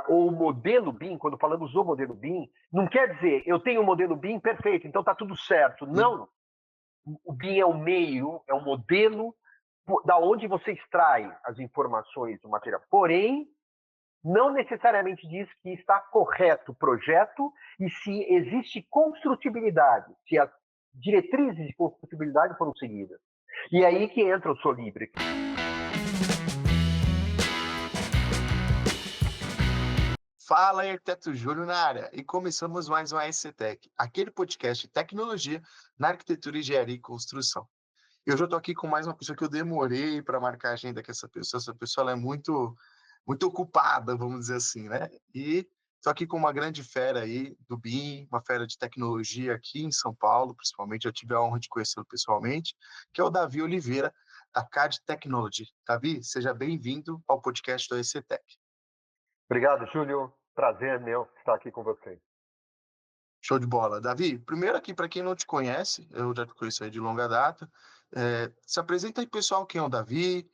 ou o modelo BIM, quando falamos do modelo BIM, não quer dizer eu tenho o modelo BIM perfeito, então está tudo certo. Não. O BIM é o meio, é o modelo da onde você extrai as informações do material. Porém, não necessariamente diz que está correto o projeto e se existe construtibilidade, se as diretrizes de construtibilidade foram seguidas. E é aí que entra o Solibri. Fala, arquiteto Júlio na área, e começamos mais um ASCTech, aquele podcast de tecnologia na arquitetura, engenharia e construção. E hoje eu estou aqui com mais uma pessoa que eu demorei para marcar a agenda com essa pessoa. Essa pessoa ela é muito ocupada, vamos dizer assim, né? E estou aqui com uma grande fera aí do BIM, uma fera de tecnologia aqui em São Paulo, principalmente. Eu tive a honra de conhecê-lo pessoalmente, que é o Davi Oliveira, da CAD Technology. Davi, seja bem-vindo ao podcast do ASCTech. Obrigado, Júlio. Prazer meu estar aqui com vocês. Show de bola. Davi, primeiro aqui, para quem não te conhece, eu já te conheço aí de longa data, se apresenta aí, pessoal, quem é o Davi,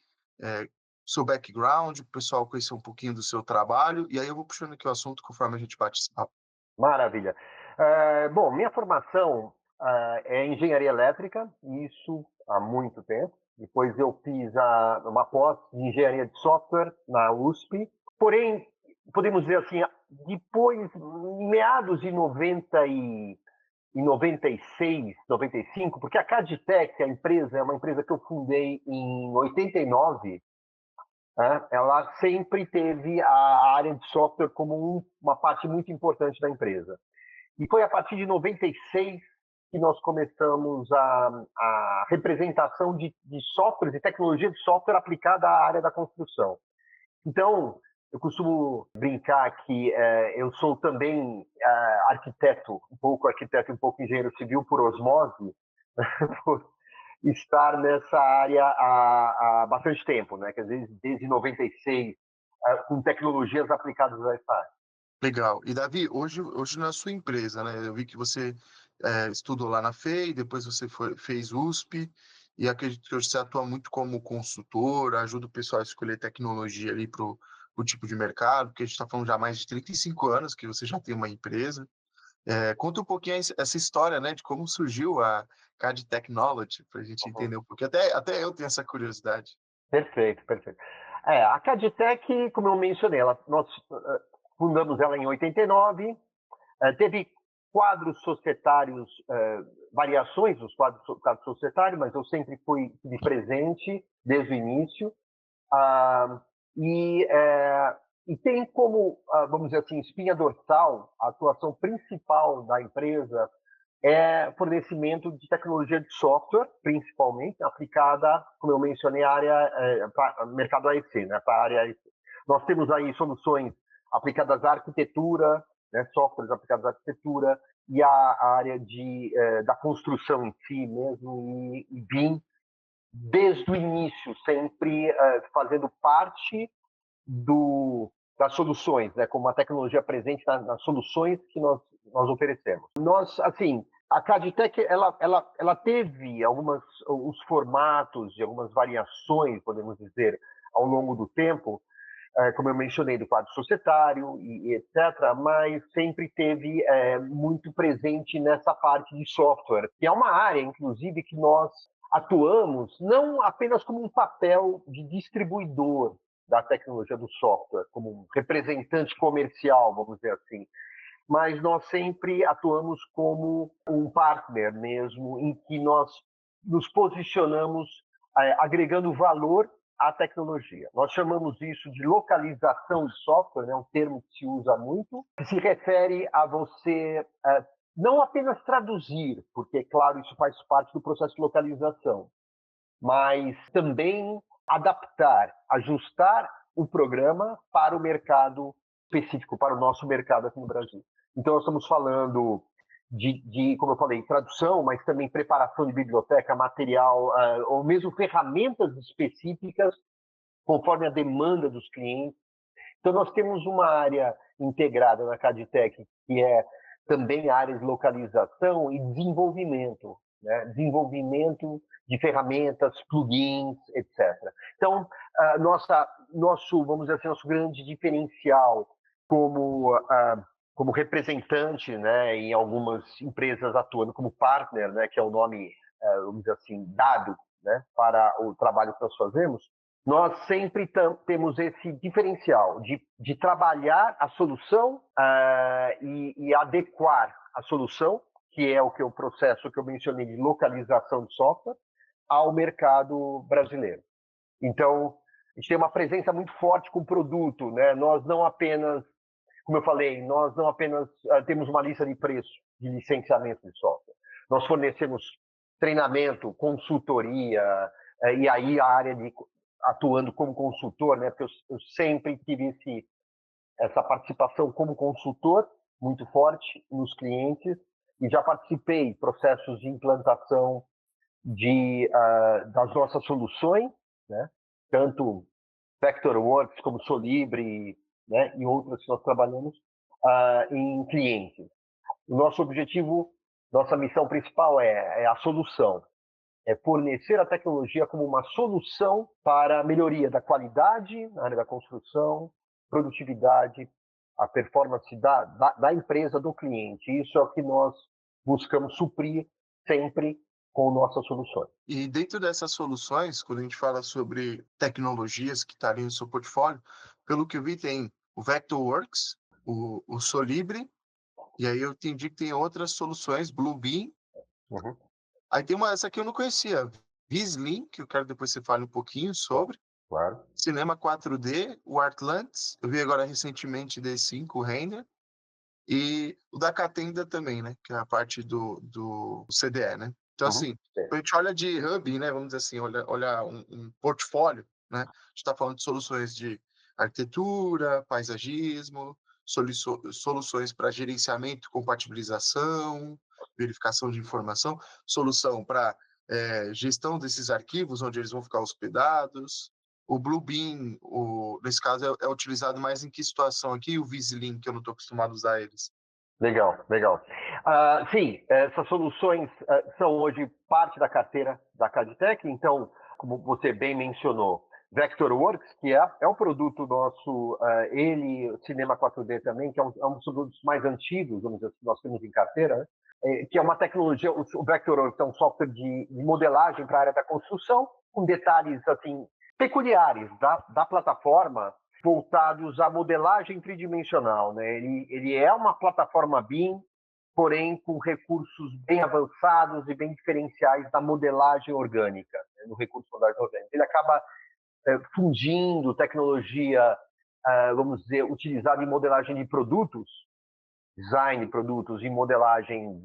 seu background, o pessoal conhecer um pouquinho do seu trabalho, e aí eu vou puxando aqui o assunto conforme a gente bate esse papo. Maravilha. Bom, minha formação é engenharia elétrica, isso há muito tempo. Depois eu fiz uma pós de engenharia de software na USP. Porém, podemos dizer assim, depois, meados de 96, 95, porque a Caditec, a empresa, é uma empresa que eu fundei em 89, ela sempre teve a área de software como uma parte muito importante da empresa. E foi a partir de 96 que nós começamos a representação de software, de tecnologia de software aplicada à área da construção. Então, eu costumo brincar que eu sou também arquiteto, um pouco engenheiro civil por osmose, por estar nessa área há bastante tempo, né? Quer dizer, desde 96, com tecnologias aplicadas a essa área. Legal. E, Davi, hoje na sua empresa, né? Eu vi que você estudou lá na FEI, depois você fez USP, e acredito que hoje você atua muito como consultor, ajuda o pessoal a escolher tecnologia ali para o tipo de mercado, porque a gente está falando já há mais de 35 anos que você já tem uma empresa. Conta um pouquinho essa história, né, de como surgiu a CAD Technology, para a gente entender um pouquinho. Até eu tenho essa curiosidade. Perfeito, perfeito. A Caditec, como eu mencionei, nós fundamos ela em 89, teve quadros societários, variações dos quadros societários, mas eu sempre fui presente desde o início. E tem como, vamos dizer assim, espinha dorsal, a atuação principal da empresa é fornecimento de tecnologia de software, principalmente, aplicada, como eu mencionei, à área, para mercado AEC, né, para a área AEC. Nós temos aí soluções aplicadas à arquitetura, né, softwares aplicados à arquitetura, e à área da construção em si mesmo, e BIM, desde o início, sempre fazendo parte das soluções, né, como uma tecnologia presente nas soluções que nós oferecemos. Nós, assim, a Caditec, ela teve os formatos e algumas variações, podemos dizer, ao longo do tempo, como eu mencionei, do quadro societário e etc., mas sempre teve muito presente nessa parte de software, que é uma área, inclusive, que nós atuamos não apenas como um papel de distribuidor da tecnologia do software, como um representante comercial, vamos dizer assim, mas nós sempre atuamos como um partner mesmo, em que nós nos posicionamos agregando valor à tecnologia. Nós chamamos isso de localização de software, é um termo que se usa muito, que se refere a você não apenas traduzir, porque, claro, isso faz parte do processo de localização, mas também adaptar, ajustar o programa para o mercado específico, para o nosso mercado aqui no Brasil. Então, nós estamos falando como eu falei, tradução, mas também preparação de biblioteca, material, ou mesmo ferramentas específicas conforme a demanda dos clientes. Então, nós temos uma área integrada na Caditec, que é também a área de localização e desenvolvimento, né? Desenvolvimento de ferramentas, plugins, etc. Então, vamos dizer assim, nosso grande diferencial como representante, né, em algumas empresas atuando como partner, né, que é o nome, vamos dizer assim, dado, né, para o trabalho que nós fazemos, nós sempre temos esse diferencial de trabalhar a solução e adequar a solução, que é o processo que eu mencionei de localização de software, ao mercado brasileiro. Então, a gente tem uma presença muito forte com o produto, né? Nós não apenas, como eu falei, nós não apenas temos uma lista de preço de licenciamento de software. Nós fornecemos treinamento, consultoria, e aí a área de atuando como consultor, né? Porque eu sempre tive essa participação como consultor muito forte nos clientes e já participei de processos de implantação das nossas soluções, né? Tanto Vectorworks como Solibre, né? E outras que nós trabalhamos em clientes. O nosso objetivo, nossa missão principal é a solução, é fornecer a tecnologia como uma solução para a melhoria da qualidade na área da construção, produtividade, a performance da empresa, do cliente. Isso é o que nós buscamos suprir sempre com nossas soluções. E dentro dessas soluções, quando a gente fala sobre tecnologias que estariam no seu portfólio, pelo que eu vi, tem o Vectorworks, o Solibre, e aí eu entendi que tem outras soluções, Bluebeam. Uhum. Aí tem essa aqui eu não conhecia, Vislim, que eu quero depois você fale um pouquinho sobre. Claro. Cinema 4D, o Artlantis, eu vi agora recentemente D5, o Render, e o da Catenda também, né? Que é a parte do CDE, né? Então, assim, a gente olha de hub, né? Vamos dizer assim, olha um portfólio, né? A gente está falando de soluções de arquitetura, paisagismo, soluções para gerenciamento, compatibilização, verificação de informação, solução para gestão desses arquivos, onde eles vão ficar hospedados. O Bluebeam, nesse caso, é utilizado mais em que situação aqui? O Vislim, que eu não estou acostumado a usar eles. Legal, legal. Sim, essas soluções são hoje parte da carteira da Caditec. Então, como você bem mencionou, Vectorworks, que é um produto nosso, ele, Cinema 4D também, que é um dos produtos mais antigos, vamos dizer, que nós temos em carteira, né? Que é uma tecnologia, o Vectorworks é um software de modelagem para a área da construção, com detalhes assim peculiares da plataforma, voltados à modelagem tridimensional, né? Ele é uma plataforma BIM, porém com recursos bem avançados e bem diferenciais da modelagem orgânica, né? No recurso de modelagem orgânica. Ele acaba fundindo tecnologia, vamos dizer, utilizada em modelagem de produtos, design de produtos e modelagem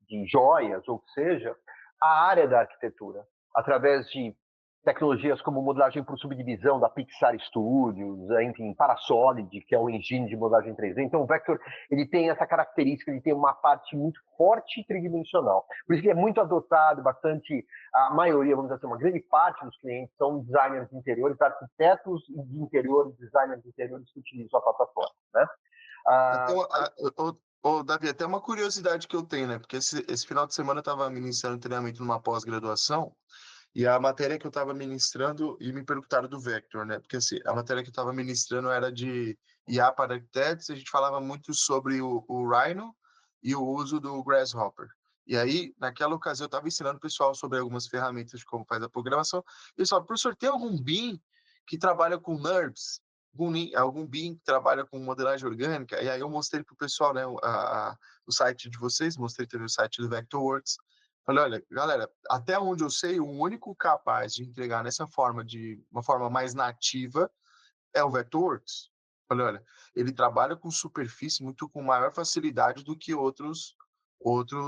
de joias, ou que seja, a área da arquitetura, através de tecnologias como modelagem por subdivisão da Pixar Studios, enfim, Parasolid, que é o engine de modelagem 3D. Então, o Vector, ele tem essa característica, ele tem uma parte muito forte tridimensional. Por isso que é muito adotado, bastante, a maioria, vamos dizer assim, uma grande parte dos clientes são designers de interiores, arquitetos de interiores, designers de interiores que utilizam a plataforma, né? Davi, até uma curiosidade que eu tenho, né? Porque esse final de semana eu estava ministrando treinamento numa pós-graduação, e a matéria que eu estava ministrando, e me perguntaram do Vector, né? Porque assim, a matéria que eu estava ministrando era de IA para arquitetos, e a gente falava muito sobre o Rhino e o uso do Grasshopper. E aí, naquela ocasião, eu estava ensinando o pessoal sobre algumas ferramentas de como faz a programação. E eles falaram, professor, tem algum BIM que trabalha com NURBS? Algum BIM que trabalha com modelagem orgânica? E aí eu mostrei para o pessoal, né, o site de vocês, mostrei também o site do Vectorworks. Falei, olha, galera, até onde eu sei, o único capaz de entregar nessa forma, de uma forma mais nativa, é o Vectorworks. Falei, olha, ele trabalha com superfície muito com maior facilidade do que outros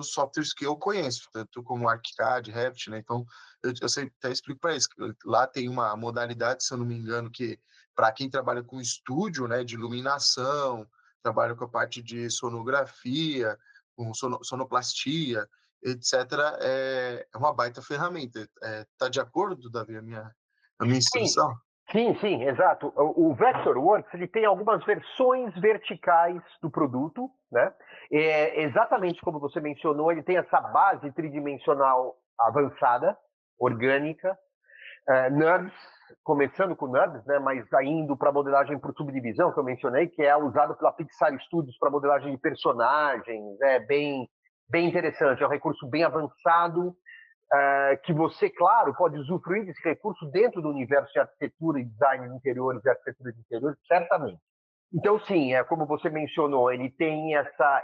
softwares que eu conheço, tanto como ArchiCAD, Revit, né? Então, eu sempre até explico para eles que lá tem uma modalidade, se eu não me engano, que para quem trabalha com estúdio, né, de iluminação, trabalha com a parte de sonografia, com sonoplastia, etc., é uma baita ferramenta. Tá de acordo, Davi, a minha instrução? Sim, exato. O Vectorworks, ele tem algumas versões verticais do produto, né? Exatamente como você mencionou, ele tem essa base tridimensional avançada, orgânica, NURBS, começando com NURBS, né, mas indo para a modelagem por subdivisão, que eu mencionei, que é usado pela Pixar Studios para modelagem de personagens, é bem interessante, é um recurso bem avançado, que você, claro, pode usufruir desse recurso dentro do universo de arquitetura e design de interiores e arquitetura de interiores, certamente. Então, sim, como você mencionou, ele tem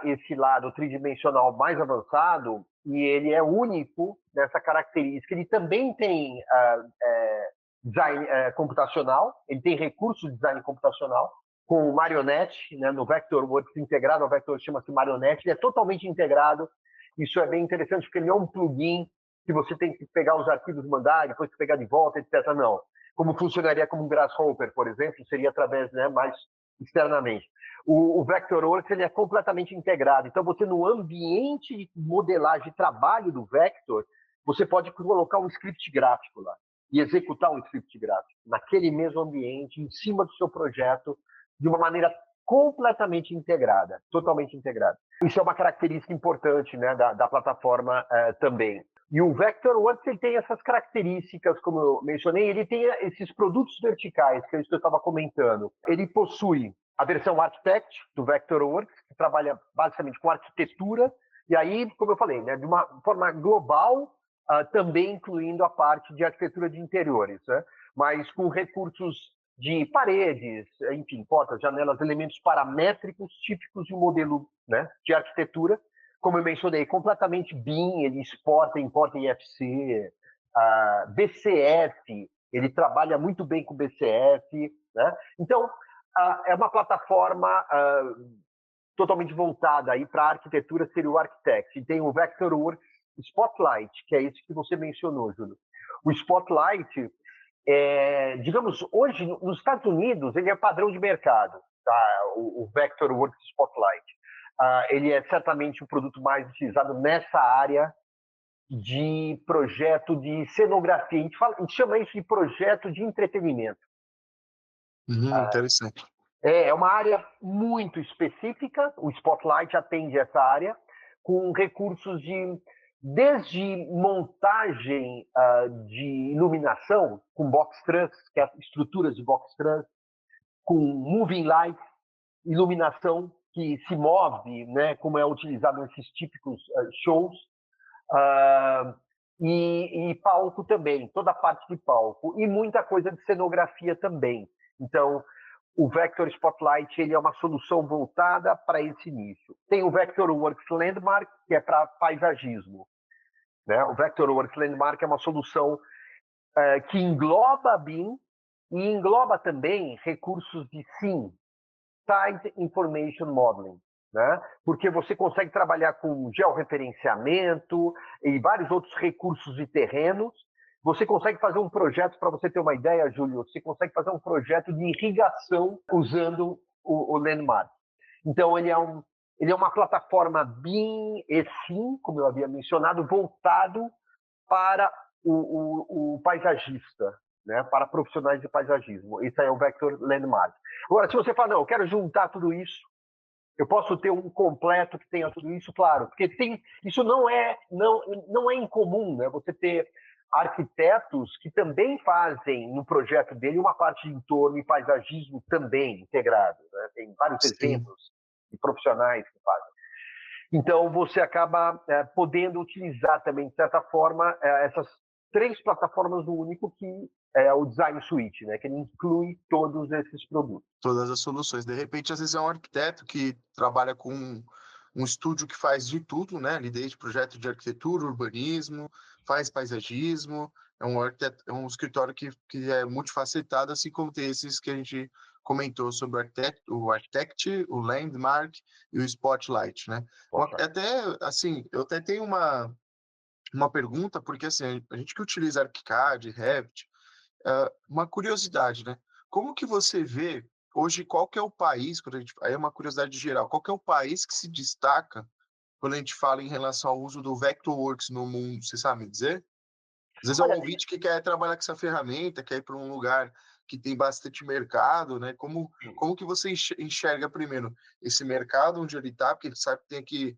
esse lado tridimensional mais avançado e ele é único nessa característica. Ele também tem design computacional, ele tem recurso de design computacional, com o Marionette, né, no Vectorworks integrado ao Vector, chama-se Marionette, ele é totalmente integrado. Isso é bem interessante, porque ele não é um plugin que você tem que pegar os arquivos, mandar, depois pegar de volta, etc. Não. Como funcionaria como um Grasshopper, por exemplo, seria através, né, mais externamente. O Vectorworks ele é completamente integrado. Então, você no ambiente de modelagem de trabalho do Vector, você pode colocar um script gráfico lá e executar um script gráfico naquele mesmo ambiente, em cima do seu projeto, de uma maneira completamente integrada, totalmente integrada. Isso é uma característica importante, né, da plataforma também. E o Vectorworks ele tem essas características, como eu mencionei, ele tem esses produtos verticais, que é isso que eu estava comentando. Ele possui a versão Architect do Vectorworks, que trabalha basicamente com arquitetura, e aí, como eu falei, né, de uma forma global, também incluindo a parte de arquitetura de interiores, né, mas com recursos de paredes, enfim, portas, janelas, elementos paramétricos típicos de um modelo, né, de arquitetura, como eu mencionei, completamente BIM, ele importa IFC, BCF, ele trabalha muito bem com BCF, né? Então, é uma plataforma totalmente voltada aí para a arquitetura, seria o Architect. E tem o Vectorworks Spotlight, que é esse que você mencionou, Júlio. O Spotlight, digamos, hoje, nos Estados Unidos, ele é padrão de mercado, tá? O Vectorworks Spotlight. Ele é certamente o produto mais utilizado nessa área de projeto de cenografia. A gente chama isso de projeto de entretenimento. Interessante. É uma área muito específica, o Spotlight atende essa área, com recursos desde montagem de iluminação, com box truss, que é estruturas de box truss, com moving lights, iluminação que se move, né, como é utilizado nesses típicos shows, e palco também, toda a parte de palco, e muita coisa de cenografia também. Então, o Vector Spotlight ele é uma solução voltada para esse nicho. Tem o Vectorworks Landmark, que é para paisagismo. Né? O Vectorworks Landmark é uma solução que engloba BIM e engloba também recursos de SIM, Site Information Modeling, né? Porque você consegue trabalhar com georreferenciamento e vários outros recursos de terrenos. Você consegue fazer um projeto, para você ter uma ideia, Júlio, você consegue fazer um projeto de irrigação usando o Landmark. Então, ele é uma plataforma BIM e SIM, como eu havia mencionado, voltado para o paisagista, né, para profissionais de paisagismo. Esse é o Vector Landmark. Agora, se você fala, não, eu quero juntar tudo isso, eu posso ter um completo que tenha tudo isso, claro, porque isso não é incomum, né? Você ter arquitetos que também fazem no projeto dele uma parte de entorno e paisagismo também integrado, né? Tem vários exemplos de profissionais que fazem. Então, você acaba podendo utilizar também, de certa forma, essas 3 plataformas no único, que é o Design Suite, né? Que ele inclui todos esses produtos. Todas as soluções. De repente, às vezes é um arquiteto que trabalha com um estúdio que faz de tudo, né? Ali desde projeto de arquitetura, urbanismo, faz paisagismo. É um escritório que é multifacetado, assim como tem esses que a gente comentou sobre o Architect, o Landmark e o Spotlight, né? Eu até tenho uma pergunta, porque assim, a gente que utiliza ArchiCAD, Revit, uma curiosidade, né? Como que você vê hoje, qual que é o país, aí é uma curiosidade geral, qual que é o país que se destaca quando a gente fala em relação ao uso do Vectorworks no mundo? Você sabe me dizer? Às vezes é um Olha, ouvinte que quer trabalhar com essa ferramenta, quer ir para um lugar que tem bastante mercado, né? Como que você enxerga primeiro esse mercado onde ele está? Porque ele sabe que tem aqui,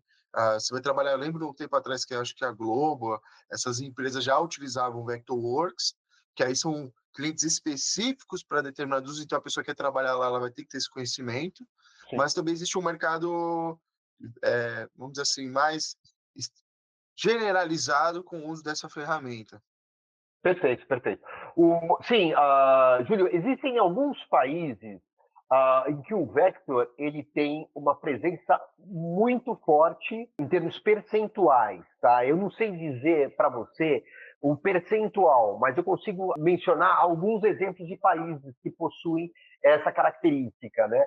você vai trabalhar, eu lembro um tempo atrás que eu acho que a Globo, essas empresas já utilizavam o Vectorworks, que aí são clientes específicos para determinados usos, então a pessoa que quer trabalhar lá, ela vai ter que ter esse conhecimento, Sim. mas também existe um mercado, vamos dizer assim, mais generalizado com o uso dessa ferramenta. Perfeito, perfeito. Sim, Júlio, existem alguns países em que o Vector ele tem uma presença muito forte em termos percentuais, tá? Eu não sei dizer para você o percentual, mas eu consigo mencionar alguns exemplos de países que possuem essa característica, né?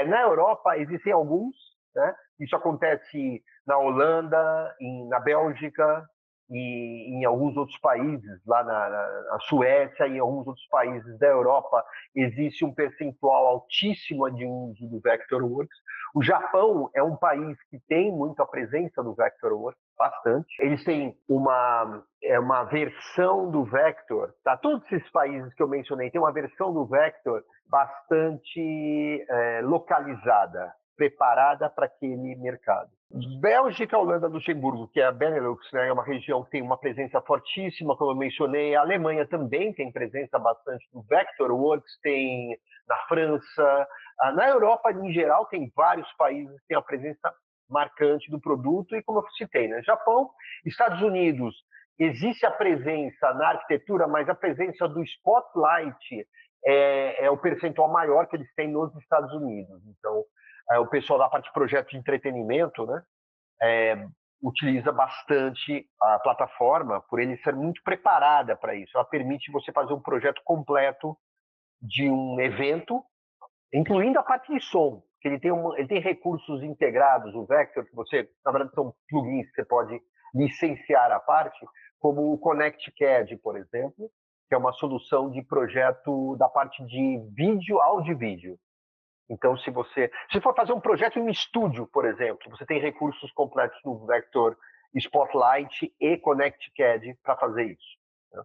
Na Europa existem alguns, né? Isso acontece na Holanda, na Bélgica, e em alguns outros países, lá na Suécia e em alguns outros países da Europa, existe um percentual altíssimo de uso do Vectorworks. O Japão é um país que tem muita presença do Vectorworks, bastante. Eles têm uma versão do Vector, tá? Todos esses países que eu mencionei têm uma versão do Vector bastante localizada, preparada para aquele mercado. Bélgica, Holanda, Luxemburgo, que é a Benelux, né, é uma região que tem uma presença fortíssima, como eu mencionei. A Alemanha também tem presença bastante do Vectorworks, tem na França. Na Europa, em geral, tem vários países que têm a presença marcante do produto, e como eu citei, né, Japão, Estados Unidos, existe a presença na arquitetura, mas a presença do Spotlight é o percentual maior que eles têm nos Estados Unidos. Então, o pessoal da parte de projeto de entretenimento, né, utiliza bastante a plataforma por ele ser muito preparada para isso. Ela permite você fazer um projeto completo de um evento, incluindo a parte de som, que ele tem recursos integrados, o Vector, que você, na verdade, são plugins que você pode licenciar a parte, como o ConnectCAD, por exemplo, que é uma solução de projeto da parte de vídeo, áudio e vídeo. Então, se for fazer um projeto em um estúdio, por exemplo, você tem recursos completos no Vector Spotlight e ConnectCAD para fazer isso. Né?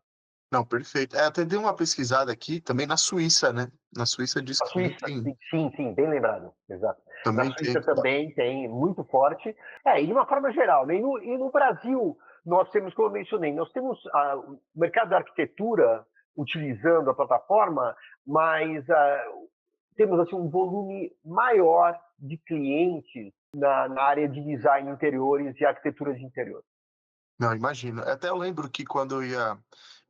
Não, perfeito. Até dei uma pesquisada aqui, também na Suíça, né? Na Suíça diz A que também Suíça, tem, sim, bem lembrado, exato. Na também Suíça tem. também tem muito forte. E de uma forma geral, né? E no Brasil, nós temos, como eu mencionei, nós temos o mercado da arquitetura utilizando a plataforma, mas temos assim, um volume maior de clientes na área de design de interiores e arquitetura de interiores. Não, imagino. Até eu lembro que quando eu ia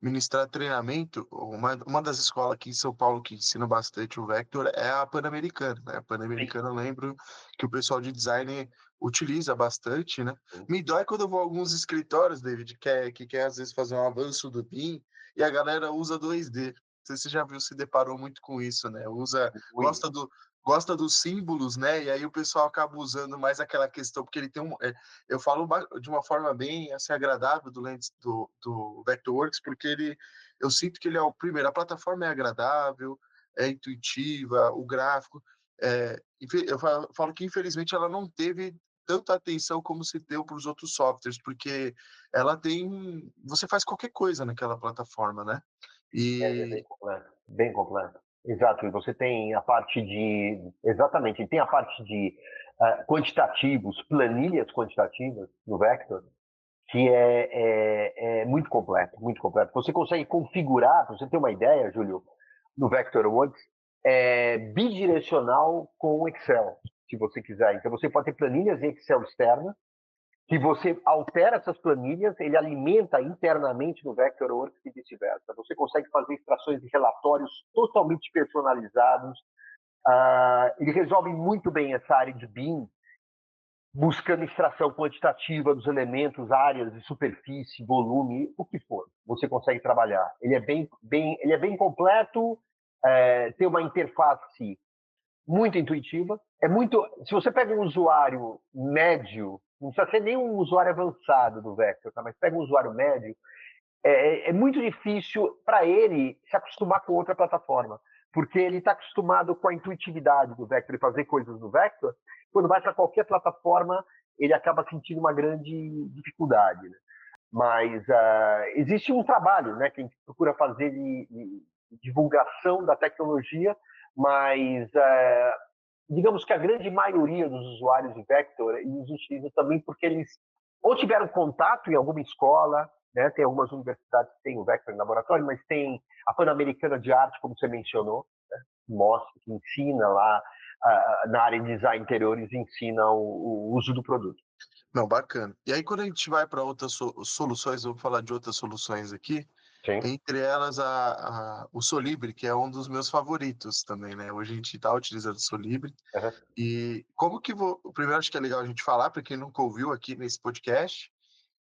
ministrar treinamento, uma das escolas aqui em São Paulo que ensina bastante o Vector é a Pan-Americana, né? A Sim, Pan-Americana eu lembro que o pessoal de design utiliza bastante, né? sim. Me dói quando eu vou a alguns escritórios, David, que quer às vezes fazer um avanço do BIM e a galera usa 2D. Não sei se você já viu, se deparou muito com isso, né? Ui, Gosta dos símbolos, né? E aí o pessoal acaba usando mais aquela questão, porque ele tem eu falo de uma forma bem assim, agradável do Vectorworks, porque eu sinto que ele é o primeiro, a plataforma é agradável, é intuitiva, o gráfico. Eu falo que infelizmente ela não teve tanta atenção como se deu para os outros softwares, porque ela tem. Você faz qualquer coisa naquela plataforma, né? bem E completo, bem completo. Exato, e você tem a parte de. Exatamente, tem a parte de quantitativos, planilhas quantitativas no Vector, que é muito completo, muito completo. Você consegue configurar, para você ter uma ideia, Júlio, no Vectorworks, bidirecional com Excel, se você quiser. Então, você pode ter planilhas em Excel externas, que você altera essas planilhas, ele alimenta internamente no Vectorworks e vice-versa. Você consegue fazer extrações de relatórios totalmente personalizados. Ele resolve muito bem essa área de BIM, buscando extração quantitativa dos elementos, áreas de superfície, volume, o que for. Você consegue trabalhar. Ele é bem completo, tem uma interface muito intuitiva. Se você pega um usuário médio, não precisa ser nem um usuário avançado do Vector, tá? Mas pega um usuário médio, é muito difícil para ele se acostumar com outra plataforma, porque ele está acostumado com a intuitividade do Vector e fazer coisas no Vector. Quando vai para qualquer plataforma, ele acaba sentindo uma grande dificuldade. Né? Mas existe um trabalho, né, que a gente procura fazer de divulgação da tecnologia, mas digamos que a grande maioria dos usuários de Vector eles utilizam também porque eles ou tiveram contato em alguma escola, né? Tem algumas universidades que têm o Vector em laboratório, mas tem a Pan-Americana de Arte, como você mencionou, né? Mostra, que ensina lá, na área de design interiores, ensina o uso do produto. Não, bacana. E aí, quando a gente vai para outras soluções, eu vou falar de outras soluções aqui, Sim. entre elas o Solibri, que é um dos meus favoritos também, né? Hoje a gente está utilizando o Solibri. Uhum. E como que primeiro acho que é legal a gente falar, para quem nunca ouviu aqui nesse podcast,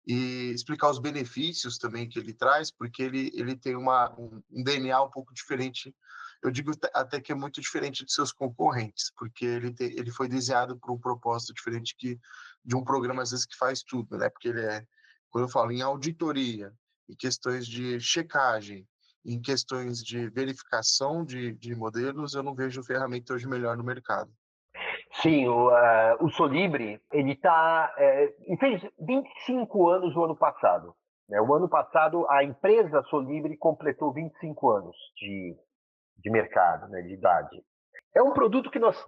e explicar os benefícios também que ele traz, porque ele tem um DNA um pouco diferente. Eu digo até que é muito diferente de seus concorrentes, porque ele foi desenhado por um propósito diferente de um programa, às vezes, que faz tudo, né? Porque quando eu falo em auditoria, em questões de checagem, em questões de verificação de modelos, eu não vejo ferramenta hoje melhor no mercado. Sim, o Solibri, ele fez 25 anos o ano passado. Né? O ano passado, a empresa Solibri completou 25 anos de mercado, né, de idade. É um produto que nós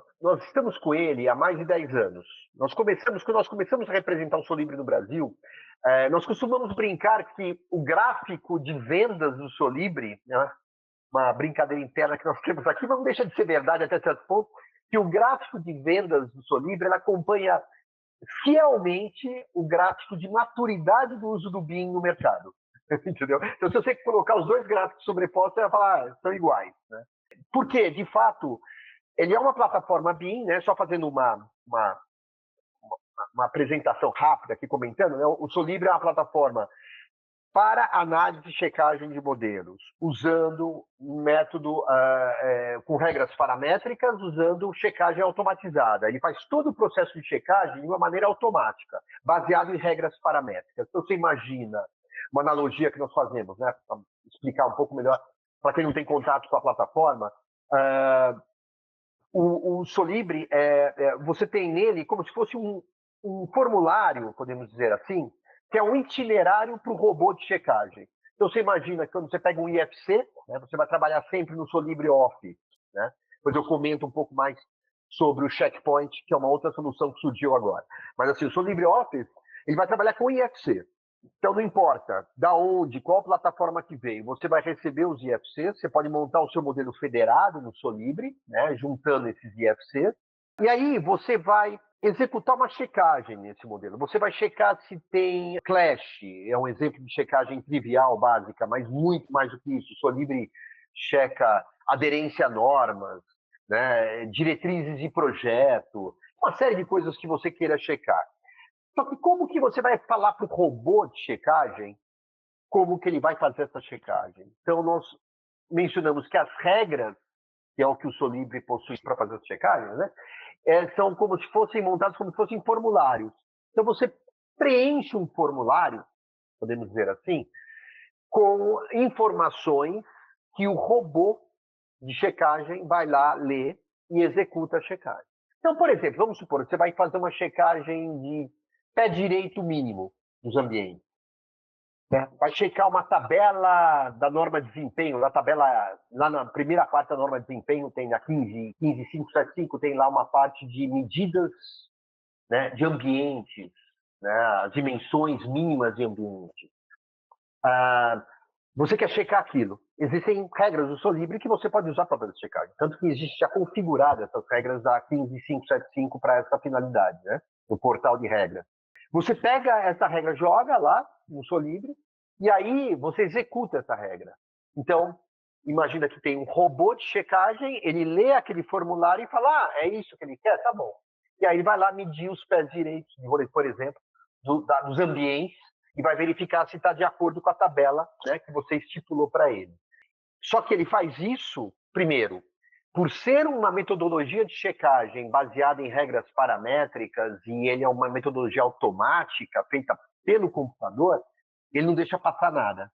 estamos com ele há mais de 10 anos. Quando nós começamos a representar o Solibri no Brasil, nós costumamos brincar que o gráfico de vendas do Solibri, né, uma brincadeira interna que nós temos aqui, mas não deixa de ser verdade até certo ponto, que o gráfico de vendas do Solibri ele acompanha fielmente o gráfico de maturidade do uso do BIM no mercado. Entendeu? Então, se você colocar os dois gráficos sobrepostos, você vai falar, são iguais. Né? Porque, de fato, ele é uma plataforma BIM, né? Só fazendo uma apresentação rápida aqui comentando, né? O Solibri é uma plataforma para análise e checagem de modelos, usando um método com regras paramétricas, usando checagem automatizada. Ele faz todo o processo de checagem de uma maneira automática, baseado em regras paramétricas. Então, você imagina uma analogia que nós fazemos, né, para explicar um pouco melhor, para quem não tem contato com a plataforma, o Solibri, você tem nele como se fosse um formulário, podemos dizer assim, que é um itinerário para o robô de checagem. Então, você imagina que quando você pega um IFC, né, você vai trabalhar sempre no Solibri Office. Né? Depois eu comento um pouco mais sobre o Checkpoint, que é uma outra solução que surgiu agora. Mas assim, o Solibri Office, ele vai trabalhar com IFC. Então, não importa da onde, qual plataforma que veio, você vai receber os IFCs, você pode montar o seu modelo federado no Solibri, né, juntando esses IFCs, e aí você vai executar uma checagem nesse modelo. Você vai checar se tem clash, é um exemplo de checagem trivial, básica, mas muito mais do que isso. O Solibri checa aderência a normas, né, diretrizes de projeto, uma série de coisas que você queira checar. Só que como que você vai falar para o robô de checagem como que ele vai fazer essa checagem? Então, nós mencionamos que as regras, que é o que o Solibri possui para fazer as checagens, né, são como se fossem montadas como se fossem formulários. Então, você preenche um formulário, podemos dizer assim, com informações que o robô de checagem vai lá, lê e executa a checagem. Então, por exemplo, vamos supor que você vai fazer uma checagem de pé direito mínimo dos ambientes. Né? Vai checar uma tabela da norma de desempenho, na tabela, lá na primeira parte da norma de desempenho, tem na 15575, tem lá uma parte de medidas, né, de ambientes, né, as dimensões mínimas de ambiente. Você quer checar aquilo. Existem regras do Solibri que você pode usar para fazer checagem. Tanto que existe já configurada essas regras da 15575 para essa finalidade, né? No portal de regras. Você pega essa regra, joga lá no Solibri, e aí você executa essa regra. Então, imagina que tem um robô de checagem, ele lê aquele formulário e fala, é isso que ele quer? Tá bom. E aí ele vai lá medir os pés direitos, por exemplo, dos ambientes, e vai verificar se está de acordo com a tabela, né, que você estipulou para ele. Só que ele faz isso, primeiro, por ser uma metodologia de checagem baseada em regras paramétricas e ele é uma metodologia automática feita pelo computador, ele não deixa passar nada.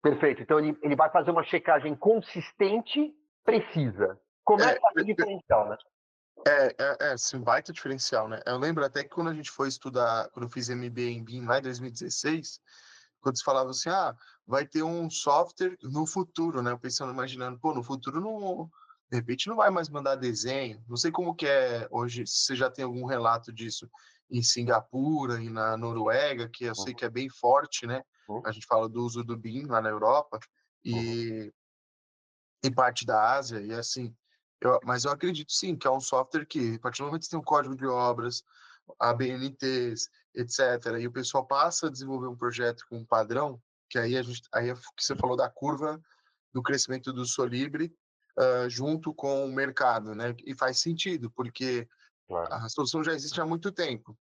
Perfeito. Então ele vai fazer uma checagem consistente, precisa. Começa a diferencial, né? Sim, baita diferencial, né? Eu lembro até que quando a gente foi estudar, quando eu fiz MBA em BIM lá em 2016, quando se falava assim, vai ter um software no futuro, né? Eu pensando, imaginando, no futuro não, De repente não vai mais mandar desenho. Não sei como que é hoje, se você já tem algum relato disso em Singapura e na Noruega, que eu sei Uhum, que é bem forte, né? uhum, A gente fala do uso do BIM lá na Europa uhum. e em parte da Ásia, e assim, mas eu acredito sim que é um software que, a partir do momento que você tem um código de obras, ABNTs, etc., e o pessoal passa a desenvolver um projeto com um padrão, que aí é o que você falou da curva do crescimento do Solibre, junto com o mercado, né? E faz sentido, porque Claro. a solução já existe há muito tempo.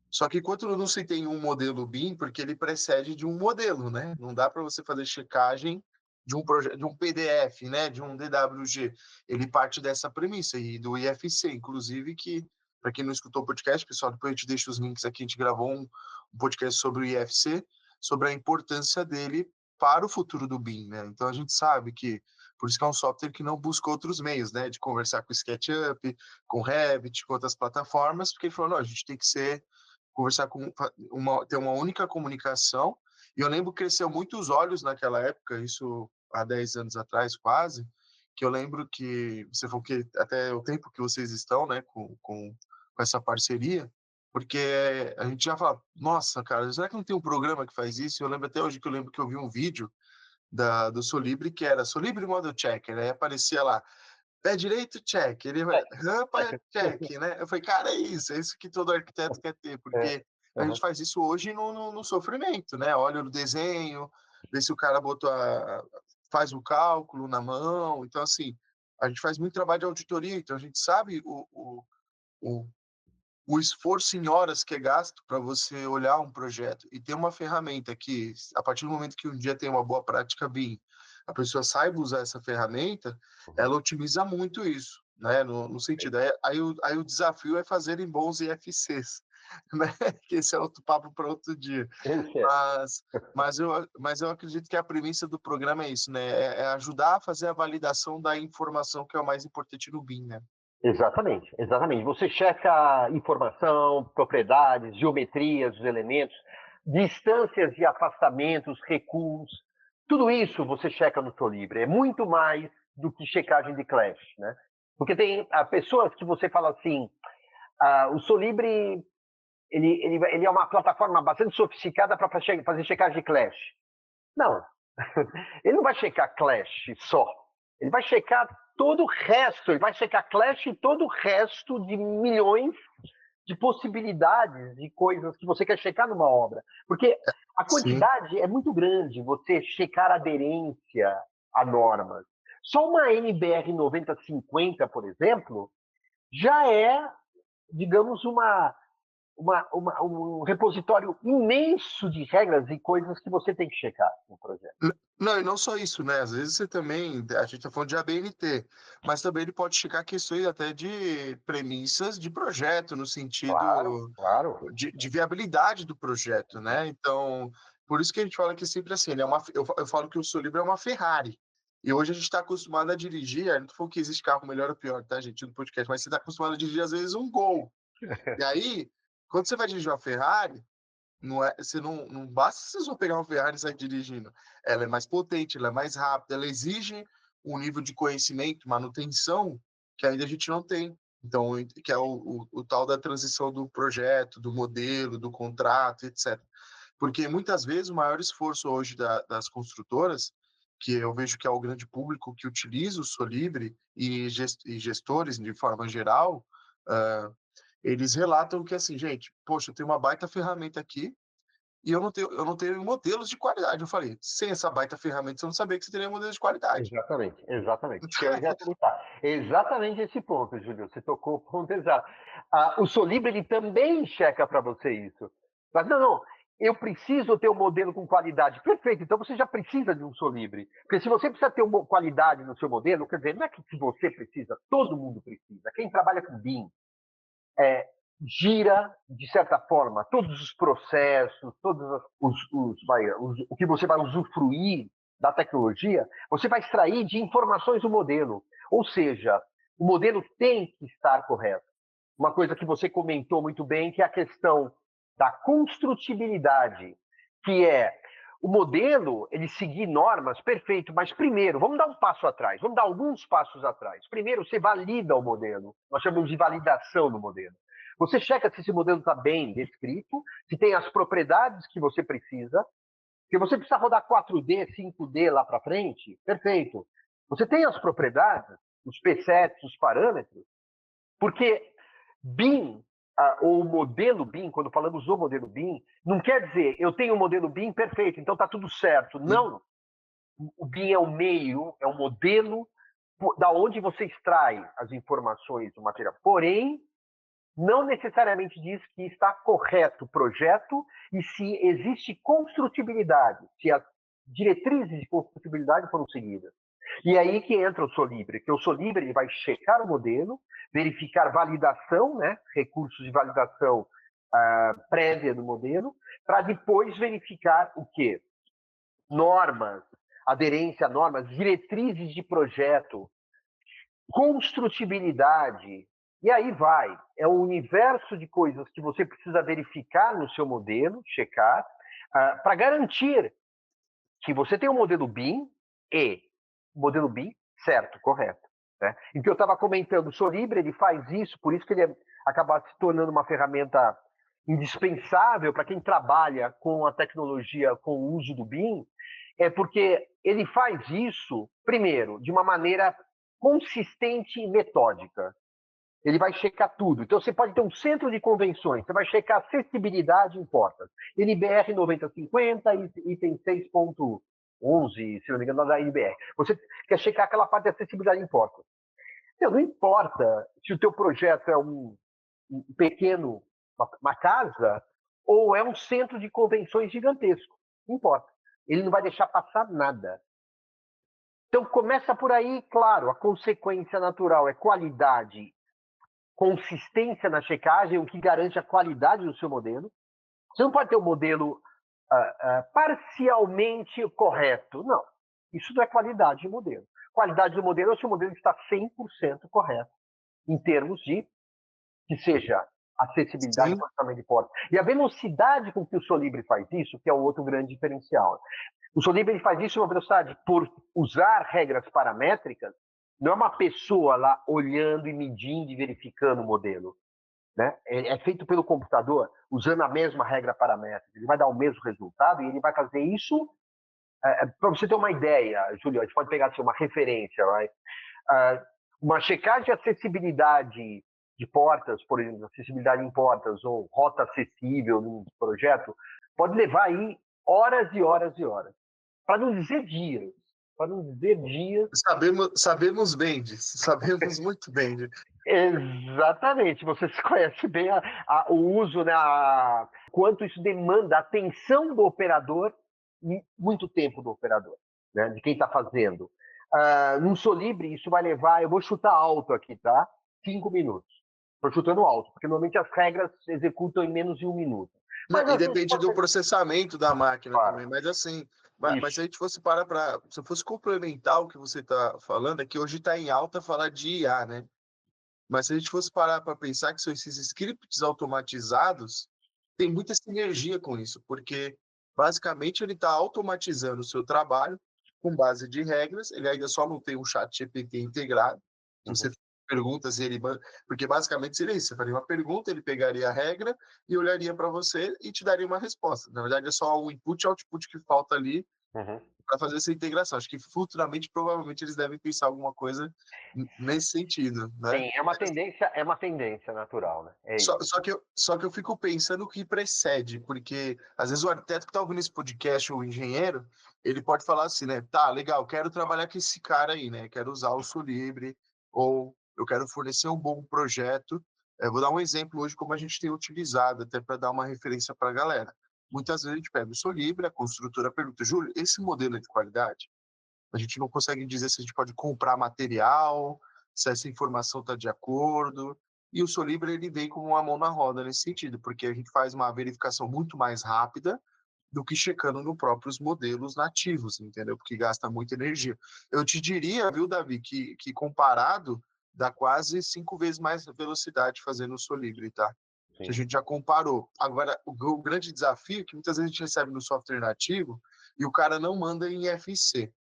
Só que enquanto não se tem um modelo BIM, porque ele precede de um modelo, né? Não dá para você fazer checagem de um projeto, de um PDF, né? De um DWG. Ele parte dessa premissa e do IFC, inclusive, que para quem não escutou o podcast, pessoal, depois a gente deixa os links aqui. A gente gravou um podcast sobre o IFC, sobre a importância dele para o futuro do BIM, né? Então a gente sabe que por isso que é um software que não busca outros meios, né? De conversar com o SketchUp, com o Revit, com outras plataformas, porque ele falou, não, a gente tem que ser conversar com ter uma única comunicação. E eu lembro que cresceu muito os olhos naquela época, isso há 10 anos atrás, quase, que eu lembro que você falou que até o tempo que vocês estão, né, com essa parceria, porque a gente já fala, nossa, cara, será que não tem um programa que faz isso? Eu lembro até hoje que eu vi um vídeo do Solibre que era Solibre Model Checker, aí aparecia lá, pé direito, check. Ele vai, rampa, check, né? Eu falei, cara, é isso que todo arquiteto quer ter, É, porque a gente uhum. faz isso hoje no sofrimento, né? Olha o desenho, vê se o cara faz o cálculo na mão. Então, assim, a gente faz muito trabalho de auditoria, então a gente sabe o, o esforço em horas que é gasto para você olhar um projeto e ter uma ferramenta que, a partir do momento que um dia tem uma boa prática BIM, a pessoa saiba usar essa ferramenta, Uhum. ela otimiza muito isso, né? No sentido, aí o desafio é fazerem bons IFCs, né? Que esse é outro papo para outro dia. Esse é. Mas, mas eu acredito que a premissa do programa é isso, né? É ajudar a fazer a validação da informação, que é o mais importante no BIM, né? Exatamente, exatamente. Você checa informação, propriedades, geometrias dos elementos, distâncias de afastamentos, recuos, tudo isso você checa no Solibre. É muito mais do que checagem de clash, né? Porque tem pessoas que você fala assim, o Solibre ele é uma plataforma bastante sofisticada para fazer checagem de clash. Não, ele não vai checar Clash só. Ele vai checar todo o resto. Ele vai checar Clash e todo o resto de milhões de possibilidades de coisas que você quer checar numa obra. Porque a Sim. quantidade é muito grande, você checar aderência a normas. Só uma NBR 9050, por exemplo, já é, digamos, um repositório imenso de regras e coisas que você tem que checar no projeto. Não, e não só isso, né? Às vezes você também, a gente está falando de ABNT, mas também ele pode checar questões até de premissas de projeto, no Claro, sentido claro. de viabilidade do projeto, né? Então, por isso que a gente fala que sempre assim, eu falo que o Solibra é uma Ferrari. E hoje a gente está acostumado a dirigir, não tô falando que existe carro melhor ou pior, tá, gente, no podcast, mas você está acostumado a dirigir, às vezes, um Gol. E aí, quando você vai dirigir uma Ferrari, não basta você só pegar uma Ferrari e sair dirigindo. Ela é mais potente, ela é mais rápida, ela exige um nível de conhecimento, manutenção, que ainda a gente não tem. Então, que é o tal da transição do projeto, do modelo, do contrato, etc. Porque muitas vezes o maior esforço hoje das construtoras, que eu vejo que é o grande público que utiliza o Solibre e gestores de forma geral, uh, eles relatam que assim, gente, poxa, eu tenho uma baita ferramenta aqui e eu não tenho modelos de qualidade. Eu falei, sem essa baita ferramenta, você não sabia que você teria modelos de qualidade. Exatamente, exatamente. Que eu já comentar. Exatamente esse ponto, Júlio. Você tocou o ponto exato. O Solibra ele também checa para você isso. Mas não, eu preciso ter um modelo com qualidade. Perfeito, então você já precisa de um Solibre. Porque se você precisa ter uma qualidade no seu modelo, quer dizer, não é que se você precisa, todo mundo precisa. Quem trabalha com BIM, gira, de certa forma, todos os processos, o que você vai usufruir da tecnologia, você vai extrair de informações do modelo. Ou seja, o modelo tem que estar correto. Uma coisa que você comentou muito bem, que é a questão da construtibilidade, que é O modelo, ele seguir normas, perfeito, mas primeiro, vamos dar um passo atrás, vamos dar alguns passos atrás. Primeiro, você valida o modelo, nós chamamos de validação do modelo. Você checa se esse modelo está bem descrito, se tem as propriedades que você precisa, porque você precisa rodar 4D, 5D lá para frente, perfeito. Você tem as propriedades, os presets, os parâmetros, porque BIM, ou o modelo BIM, quando falamos do modelo BIM, não quer dizer eu tenho um modelo BIM perfeito, então está tudo certo. Não. O BIM é o meio, é o modelo da onde você extrai as informações do material. Porém, não necessariamente diz que está correto o projeto e se existe construtibilidade, se as diretrizes de construtibilidade foram seguidas. E aí que entra o Solibri, que o Solibri ele vai checar o modelo, verificar validação, né, recursos de validação prévia do modelo, para depois verificar o quê? Normas, aderência a normas, diretrizes de projeto, construtibilidade, e aí vai. É um universo de coisas que você precisa verificar no seu modelo, checar, para garantir que você tem um modelo BIM e modelo BIM certo, correto. Né? E o que eu estava comentando, o Solibri ele faz isso, por isso que ele acaba se tornando uma ferramenta indispensável para quem trabalha com a tecnologia, com o uso do BIM, é porque ele faz isso, primeiro, de uma maneira consistente e metódica. Ele vai checar tudo. Então, você pode ter um centro de convenções, você vai checar acessibilidade em portas. NBR 9050, item 6.11, se não me engano, da NBR. Você quer checar aquela parte de acessibilidade em portas. Então, não importa se o teu projeto é um pequeno, uma casa, ou é um centro de convenções gigantesco. Não importa. Ele não vai deixar passar nada. Então, começa por aí, claro, a consequência natural é qualidade, consistência na checagem, o que garante a qualidade do seu modelo. Você não pode ter um modelo parcialmente correto. Não. Isso não é qualidade de modelo. Qualidade do modelo é se o modelo está 100% correto, em termos de que seja acessibilidade e funcionamento de porta. E a velocidade com que o Solibri faz isso, que é o outro grande diferencial. O Solibri faz isso uma velocidade por usar regras paramétricas, não é uma pessoa lá olhando e medindo e verificando o modelo. Né? É feito pelo computador, usando a mesma regra paramétrica. Ele vai dar o mesmo resultado e ele vai fazer isso. Para você ter uma ideia, Júlio, a gente pode pegar assim, uma referência. Right? Uma checagem de acessibilidade de portas, por exemplo, acessibilidade em portas ou rota acessível num projeto, pode levar aí horas e horas e horas. Para não dizer dias. Para não dizer dias. Sabemos bem disso, sabemos muito bem disso. Exatamente, você conhece bem o uso, né, quanto isso demanda a atenção do operador e muito tempo do operador, né, de quem está fazendo. Num Solibri, isso vai levar, eu vou chutar alto aqui, tá? 5 minutos. Estou chutando alto, porque normalmente as regras se executam em menos de 1 minuto. Mas, e depende do processamento da máquina também, mas assim, mas se a gente fosse se eu fosse complementar o que você está falando, é que hoje está em alta falar de IA, né? Mas se a gente fosse parar para pensar que são esses scripts automatizados, tem muita sinergia com isso, porque basicamente ele está automatizando o seu trabalho com base de regras, ele ainda só não tem um chat GPT integrado, que você perguntas e ele... Porque basicamente seria isso, você faria uma pergunta, ele pegaria a regra e olharia para você e te daria uma resposta. Na verdade é só o input e output que falta ali para fazer essa integração. Acho que futuramente, provavelmente, eles devem pensar alguma coisa nesse sentido, né? Sim, é uma tendência natural, né? Só que eu fico pensando o que precede, porque às vezes o arquiteto que está ouvindo esse podcast, ou o engenheiro, ele pode falar assim, né? Tá, legal, quero trabalhar com esse cara aí, né? Quero usar o Solibri, ou eu quero fornecer um bom projeto. Vou dar um exemplo hoje como a gente tem utilizado, até para dar uma referência para a galera. Muitas vezes a gente pega o Solibri, a construtora pergunta, Júlio, esse modelo é de qualidade? A gente não consegue dizer se a gente pode comprar material, se essa informação está de acordo. E o Solibri ele vem com uma mão na roda nesse sentido, porque a gente faz uma verificação muito mais rápida do que checando nos próprios modelos nativos, entendeu? Porque gasta muita energia. Eu te diria, viu, Davi, que comparado, dá quase 5 vezes mais velocidade fazendo o Solibri, tá? Que a gente já comparou. Agora, o grande desafio que muitas vezes a gente recebe no software nativo e o cara não manda em IFC.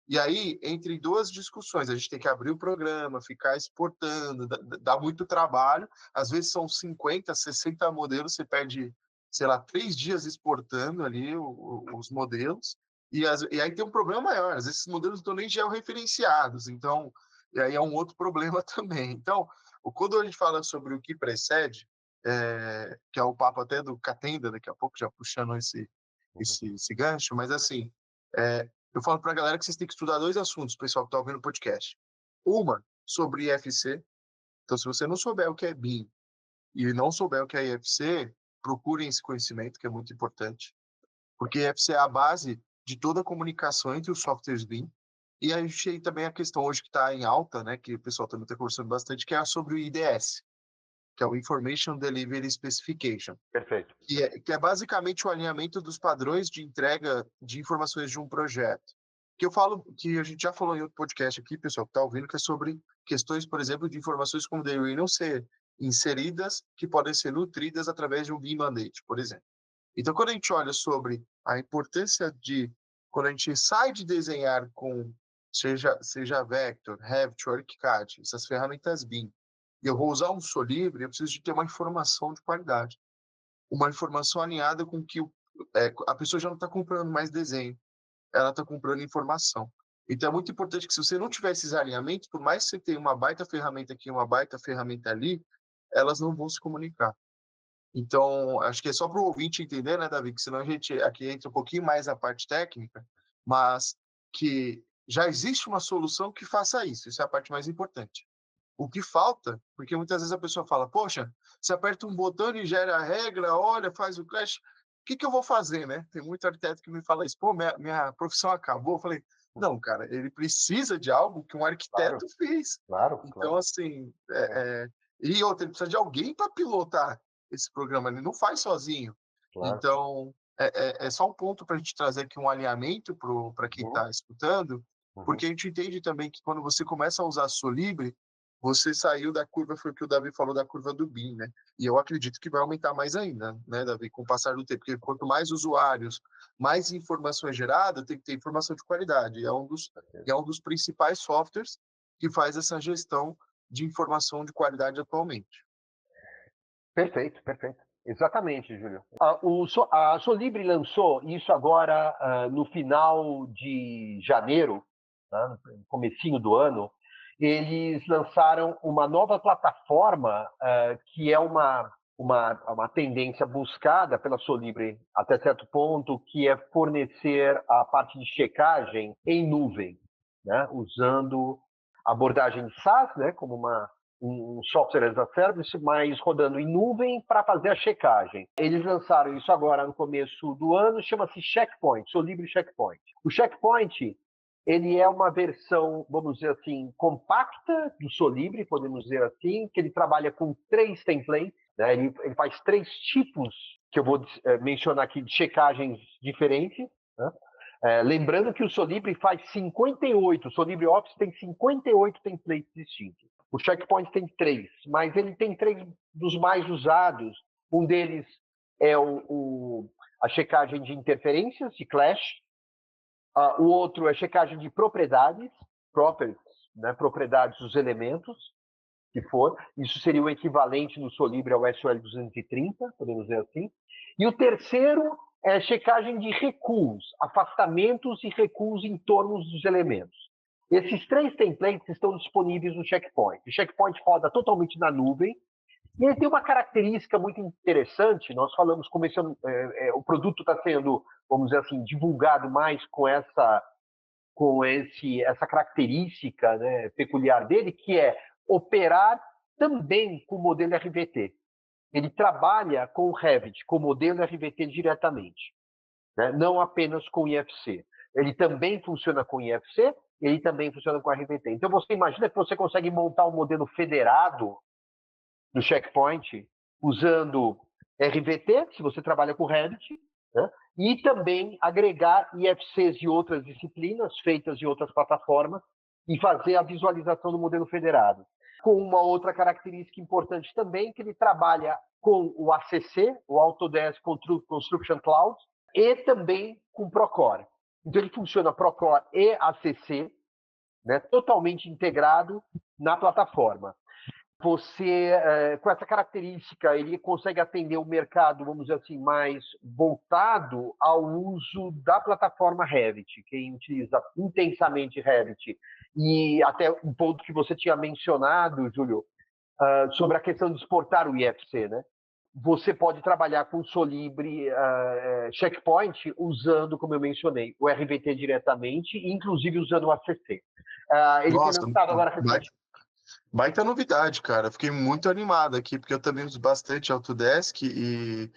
E aí, entre duas discussões, a gente tem que abrir o programa, ficar exportando, dá muito trabalho. Às vezes são 50, 60 modelos, você perde, sei lá, 3 dias exportando ali os modelos. E aí tem um problema maior, às vezes esses modelos não estão nem georreferenciados, então, e aí é um outro problema também. Então, quando a gente fala sobre o que precede, que é o papo até do Catenda, daqui a pouco, já puxando esse gancho, mas assim, eu falo para a galera que vocês têm que estudar dois assuntos, pessoal que está ouvindo o podcast. Uma, sobre IFC. Então, se você não souber o que é BIM e não souber o que é IFC, procurem esse conhecimento, que é muito importante. Porque IFC é a base de toda a comunicação entre os softwares BIM. E a gente tem também a questão hoje que está em alta, né, que o pessoal também está conversando bastante, que é sobre o IDS, que é o Information Delivery Specification. Perfeito. Que é basicamente o alinhamento dos padrões de entrega de informações de um projeto. Que eu falo, que a gente já falou em outro podcast aqui, pessoal, que está ouvindo, que é sobre questões, por exemplo, de informações como deveriam ser inseridas, que podem ser nutridas através de um BIM Mandate, por exemplo. Então, quando a gente olha sobre a importância de, quando a gente sai de desenhar com, seja Vector, Revit, ArchiCAD, essas ferramentas BIM, e eu vou usar um Solibri, eu preciso de ter uma informação de qualidade, uma informação alinhada com que a pessoa já não está comprando mais desenho, ela está comprando informação. Então é muito importante que, se você não tiver esses alinhamentos, por mais que você tenha uma baita ferramenta aqui, uma baita ferramenta ali, elas não vão se comunicar. Então, acho que é só para o ouvinte entender, né, Davi, que senão a gente aqui entra um pouquinho mais na parte técnica, mas que já existe uma solução que faça isso é a parte mais importante. O que falta, porque muitas vezes a pessoa fala, poxa, você aperta um botão e gera a regra, olha, faz o crash, o que eu vou fazer, né? Tem muito arquiteto que me fala isso, pô, minha profissão acabou. Eu falei, não, cara, ele precisa de algo que um arquiteto Claro, fez. claro, Então, claro. assim, e outra, ele precisa de alguém para pilotar esse programa, ele não faz sozinho. Claro. Então, é só um ponto para a gente trazer aqui um alinhamento para quem Uhum, está escutando, uhum. porque a gente entende também que quando você começa a usar Solibri, você saiu da curva, foi o que o Davi falou, da curva do BIM, né? E eu acredito que vai aumentar mais ainda, né, Davi, com o passar do tempo, porque quanto mais usuários, mais informações geradas, tem que ter informação de qualidade. E é um dos principais softwares que faz essa gestão de informação de qualidade atualmente. Perfeito, perfeito. Exatamente, Júlio. A Solibri lançou isso agora no final de janeiro, né, no comecinho do ano. Eles lançaram uma nova plataforma que é uma tendência buscada pela Solibri até certo ponto, que é fornecer a parte de checagem em nuvem, né, usando a abordagem SaaS, né, como um software as a service, mas rodando em nuvem para fazer a checagem. Eles lançaram isso agora no começo do ano, chama-se Checkpoint, Solibri Checkpoint. O Checkpoint, ele é uma versão, vamos dizer assim, compacta do Solibri, podemos dizer assim, que ele trabalha com 3 templates, né? Ele faz 3 tipos, que eu vou mencionar aqui, de checagens diferentes, né? Lembrando que o Solibri faz 58, o Solibri Office tem 58 templates distintos. O Checkpoint tem 3, mas ele tem 3 dos mais usados. Um deles é a checagem de interferências, de clash. O outro é checagem de propriedades, né, propriedades dos elementos, que for. Isso seria o equivalente no Solibri ao SOL 230, podemos dizer assim. E o terceiro é checagem de recuos, afastamentos e recuos em torno dos elementos. Esses 3 templates estão disponíveis no Checkpoint. O Checkpoint roda totalmente na nuvem. E ele tem uma característica muito interessante. Nós falamos, o produto está sendo, vamos dizer assim, divulgado mais essa característica, né, peculiar dele, que é operar também com o modelo RVT. Ele trabalha com o Revit, com o modelo RVT diretamente, né, não apenas com o IFC. Ele também funciona com o IFC, ele também funciona com o RVT. Então, você imagina que você consegue montar um modelo federado do Checkpoint usando RVT, se você trabalha com Revit, né? E também agregar IFCs de outras disciplinas, feitas de outras plataformas, e fazer a visualização do modelo federado. Com uma outra característica importante também, que ele trabalha com o ACC, o Autodesk Construction Cloud, e também com Procore. Então, ele funciona Procore e ACC, né, totalmente integrado na plataforma. Você, com essa característica, ele consegue atender o mercado, vamos dizer assim, mais voltado ao uso da plataforma Revit. Quem utiliza intensamente Revit, e até um ponto que você tinha mencionado, Júlio, sobre a questão de exportar o IFC, né? Você pode trabalhar com Solibre Checkpoint usando, como eu mencionei, o RVT diretamente, inclusive usando o ACC. Ele foi Nossa, lançado agora recentemente. baita novidade, cara. Fiquei muito animado aqui, porque eu também uso bastante Autodesk e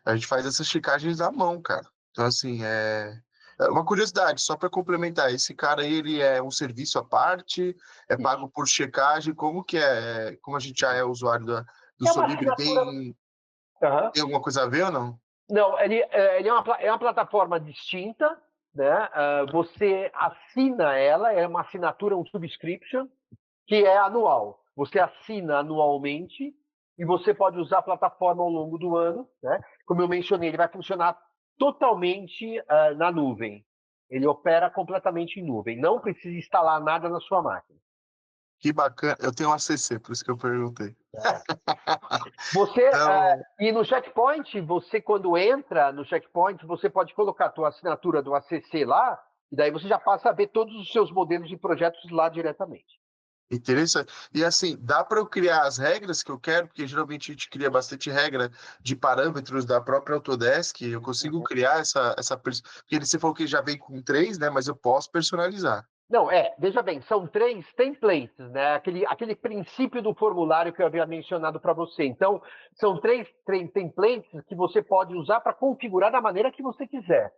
a gente faz essas checagens à mão, cara. Então, assim, é uma curiosidade, só para complementar, esse cara aí, ele é um serviço à parte, é pago por checagem, como que é? Como a gente já é usuário do É uma Solibre, assinatura. Uhum. tem alguma coisa a ver ou não? Não, ele é uma plataforma distinta, né? Você assina ela, é uma assinatura, um subscription, que é anual. Você assina anualmente e você pode usar a plataforma ao longo do ano, né? Como eu mencionei, ele vai funcionar totalmente na nuvem. Ele opera completamente em nuvem. Não precisa instalar nada na sua máquina. Que bacana. Eu tenho um ACC, por isso que eu perguntei. Você, Então, e no Checkpoint, você quando entra no Checkpoint, você pode colocar a tua assinatura do ACC lá, e daí você já passa a ver todos os seus modelos e projetos lá diretamente. interessante. E assim, dá para eu criar as regras que eu quero, porque geralmente a gente cria bastante regra de parâmetros da própria Autodesk. Eu consigo criar porque você falou que já vem com 3, né? Mas eu posso personalizar. Não, veja bem, são 3 templates, né? Aquele princípio do formulário que eu havia mencionado para você. Então, são três templates que você pode usar para configurar da maneira que você quiser.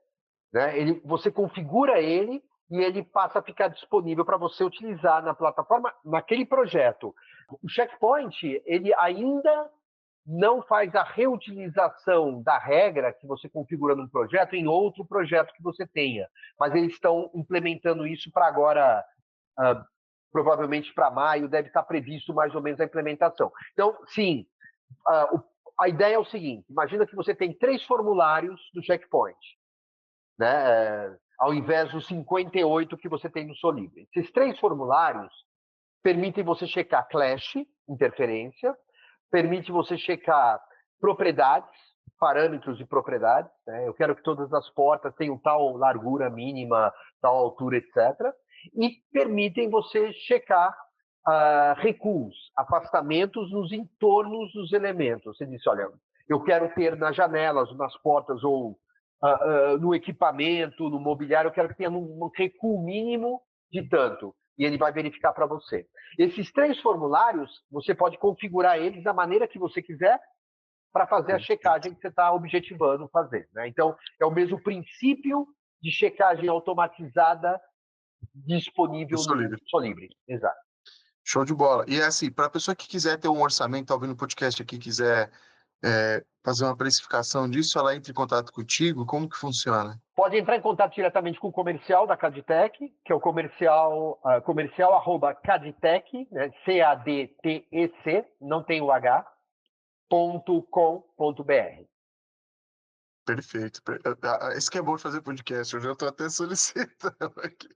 Né? Você configura ele e ele passa a ficar disponível para você utilizar na plataforma, naquele projeto. O Checkpoint, ele ainda não faz a reutilização da regra que você configura num projeto em outro projeto que você tenha. Mas eles estão implementando isso para agora, provavelmente para maio, deve estar previsto mais ou menos a implementação. Então, sim, a ideia é o seguinte: imagina que você tem 3 formulários do Checkpoint, né? Ao invés dos 58 que você tem no Solibre. Esses 3 formulários permitem você checar clash, interferência, permite você checar propriedades, parâmetros de propriedades. Né? Eu quero que todas as portas tenham tal largura mínima, tal altura, etc. E permitem você checar recuos, afastamentos nos entornos dos elementos. Você disse, olha, eu quero ter nas janelas, nas portas ou no equipamento, no mobiliário, eu quero que tenha um recuo mínimo de tanto. E ele vai verificar para você. Esses 3 formulários, você pode configurar eles da maneira que você quiser para fazer a checagem que você está objetivando fazer. Né? Então, é o mesmo princípio de checagem automatizada Eu disponível sou no livre. Solibre. Exato. Show de bola. E assim, para a pessoa que quiser ter um orçamento, tá ouvindo o podcast aqui, quiser fazer uma precificação disso, ela entra em contato contigo, como que funciona? Pode entrar em contato diretamente com o comercial da Cadtech, que é o comercial@cadtech, né, CADTEC, não tem o H, .com.br. Perfeito. Isso que é bom de fazer podcast, eu já estou até solicitando aqui.